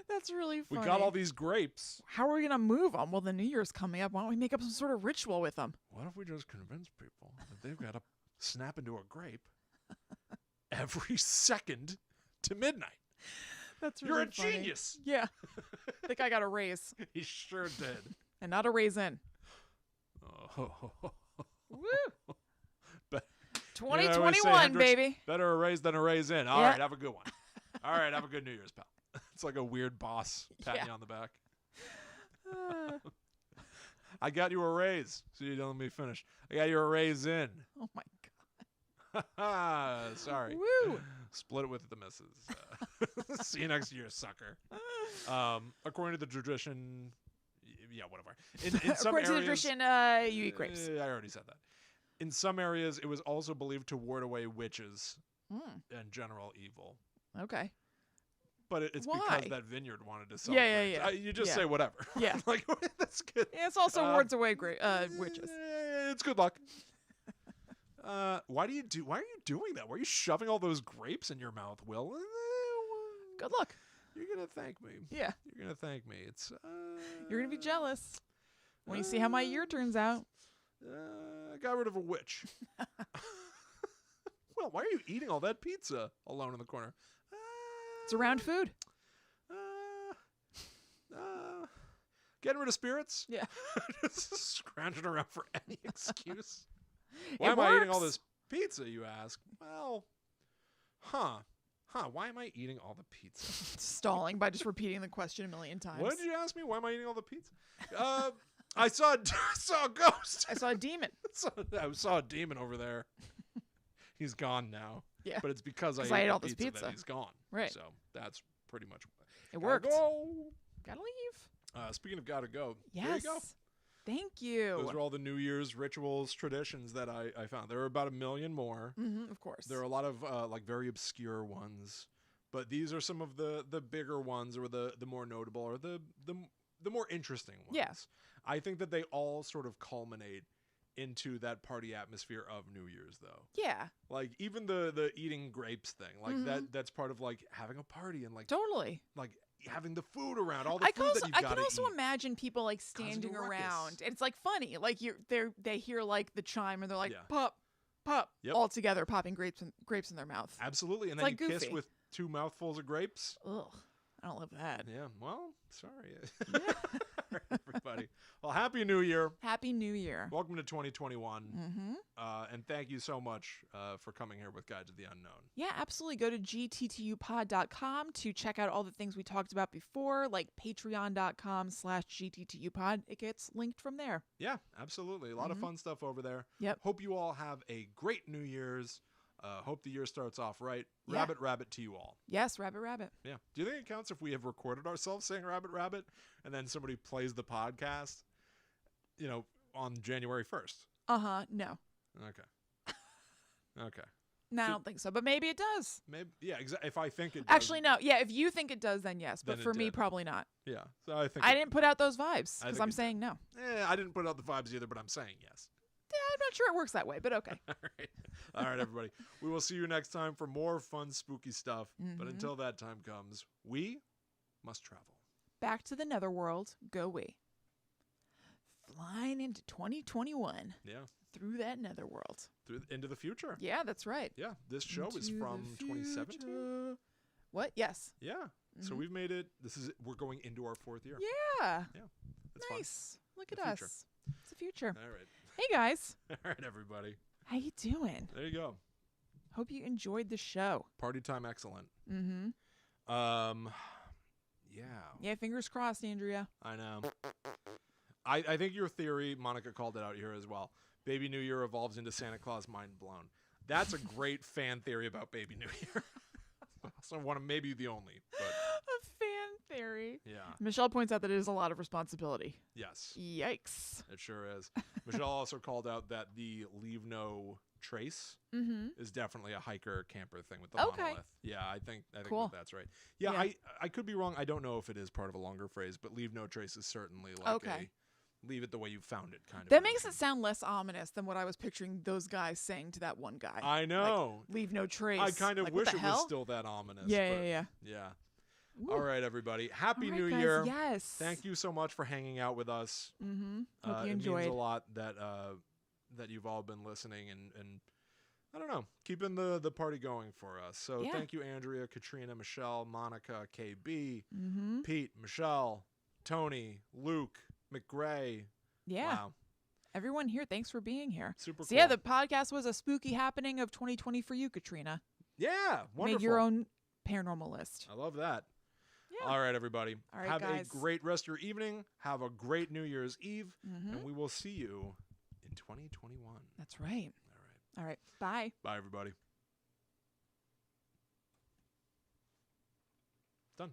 That's really funny. We got all these grapes. How are we going to move them? Well, the New Year's coming up. Why don't we make up some sort of ritual with them? What if we just convince people that they've got to snap into a grape every second to midnight? That's really You're a funny. genius. Yeah. I think I got a raise. He sure did. And not a raisin. Oh. Woo! But 2021, baby. Better a raise than a raise in. All right, have a good one. All right, have a good New Year's, pal. It's like a weird boss patting you on the back. I got you a raise. So you don't let me finish. I got you a raise in. Oh, my God. Sorry. Woo! Split it with the missus. See you next year, sucker. According to the tradition, whatever. In some According areas, to the tradition, you eat grapes. I already said that. In some areas, it was also believed to ward away witches and general evil. Okay. But it's Why? because that vineyard wanted to sell grapes. Yeah. You just say whatever. Yeah. Like, that's good. Yeah, it's also wards away witches. It's good luck. Why are you doing that? Why are you shoving all those grapes in your mouth, Will? Good luck. You're gonna thank me. Yeah. You're gonna thank me. It's You're gonna be jealous when you see how my year turns out. I got rid of a witch. Well, why are you eating all that pizza alone in the corner? It's around food. Getting rid of spirits? Yeah. Just scrounging around for any excuse. Why am I eating all this pizza, you ask? Well, why am I eating all the pizza? Stalling by just repeating the question a million times. What did you ask me? Why am I eating all the pizza? I saw a ghost. I saw a demon. I saw a demon over there. He's gone now. Yeah. But it's because I ate ate all all this pizza. that he's gone. Right. So that's pretty much it worked. Go. Gotta leave. Speaking of gotta go. Yes. There you go. Thank you. Those are all the New Year's rituals, traditions that I found. There are about 1 million more. Mm-hmm, of course. There are a lot of like very obscure ones, but these are some of the bigger ones, or the more notable, or the more interesting ones. Yes. I think that they all sort of culminate into that party atmosphere of New Year's, though. Yeah. Like even the eating grapes thing, like that's part of like having a party and like totally like having the food around, all the food that you've got to eat. I can also imagine people like standing around. It's like funny, like they hear like the chime and they're like pop, all together, popping grapes in their mouth. Absolutely, and it's then like you goofy. kiss with 2 mouthfuls of grapes. Ugh, I don't love that. Yeah, well, sorry. Everybody. Well, Happy New Year. Happy New Year. Welcome to 2021. Mm-hmm. And thank you so much for coming here with Guide to the Unknown. Yeah, absolutely. Go to gttupod.com to check out all the things we talked about before, like patreon.com/gttupod. It gets linked from there. Yeah, absolutely. A lot of fun stuff over there. Yep. Hope you all have a great New Year's. Hope the year starts off right. Yeah. Rabbit to you all. Yes, rabbit. Yeah. Do you think it counts if we have recorded ourselves saying rabbit, and then somebody plays the podcast, on January 1st? No. Okay. No, I don't think so. But maybe it does. Maybe. Yeah. If I think it does. Actually, no. Yeah, if you think it does, then yes. But Then for it me, did. probably not. Yeah. So I think I didn't put out those vibes I because think I'm it saying no. I didn't put out the vibes either, but I'm saying yes. I'm not sure it works that way, but okay. All right, everybody. We will see you next time for more fun, spooky stuff. But until that time comes, we must travel. Back to the netherworld, go we. Flying into 2021 Yeah. through that netherworld. Into the future. Yeah, that's right. Yeah. This show is Into from the 2017. future. What? Yes. Yeah. So we've made it. We're going into our 4th year. Yeah. Yeah. It's fun. Nice. Look The at future. us. It's the future. All right. Hey guys, All right, everybody. how you doing? There you go. Hope you enjoyed the show. Party time excellent. Mm-hmm. Yeah. Yeah, fingers crossed, Andrea. I know. I think your theory, Monica called it out here as well. Baby New Year evolves into Santa Claus mind blown. That's a great fan theory about Baby New Year. So one of maybe the only, but A fan theory. yeah. Michelle points out that it is a lot of responsibility. Yes. Yikes. It sure is. Michelle also called out that the leave no trace is definitely a hiker camper thing with the monolith. Yeah, I think Cool. that's right. Yeah, Yeah. I could be wrong. I don't know if it is part of a longer phrase, but leave no trace is certainly like Okay. leave it the way you found it kind of. That makes version. it sound less ominous than what I was picturing those guys saying to that one guy. I know. Leave no trace. I kind of Like, what wish the it hell? was still that ominous. Yeah, but yeah. Yeah. Woo. All right, everybody. Happy All right, New guys, Year. Yes. Thank you so much for hanging out with us. Mm-hmm. Hope you It enjoyed. means a lot that you've all been listening and I don't know, keeping the party going for us. So Yeah. thank you, Andrea, Katrina, Michelle, Monica, KB, Mm-hmm. Pete, Michelle, Tony, Luke, McGray. Yeah. Wow. Everyone here, thanks for being here. Super So cool. yeah, the podcast was a spooky happening of 2020 for you, Katrina. Yeah, wonderful. Made your own paranormal list. I love that. Yeah. All right, everybody. All right, Have guys. a great rest of your evening. Have a great New Year's Eve. Mm-hmm. And we will see you in 2021. That's right. All right. All right. Bye. Bye, everybody. Done.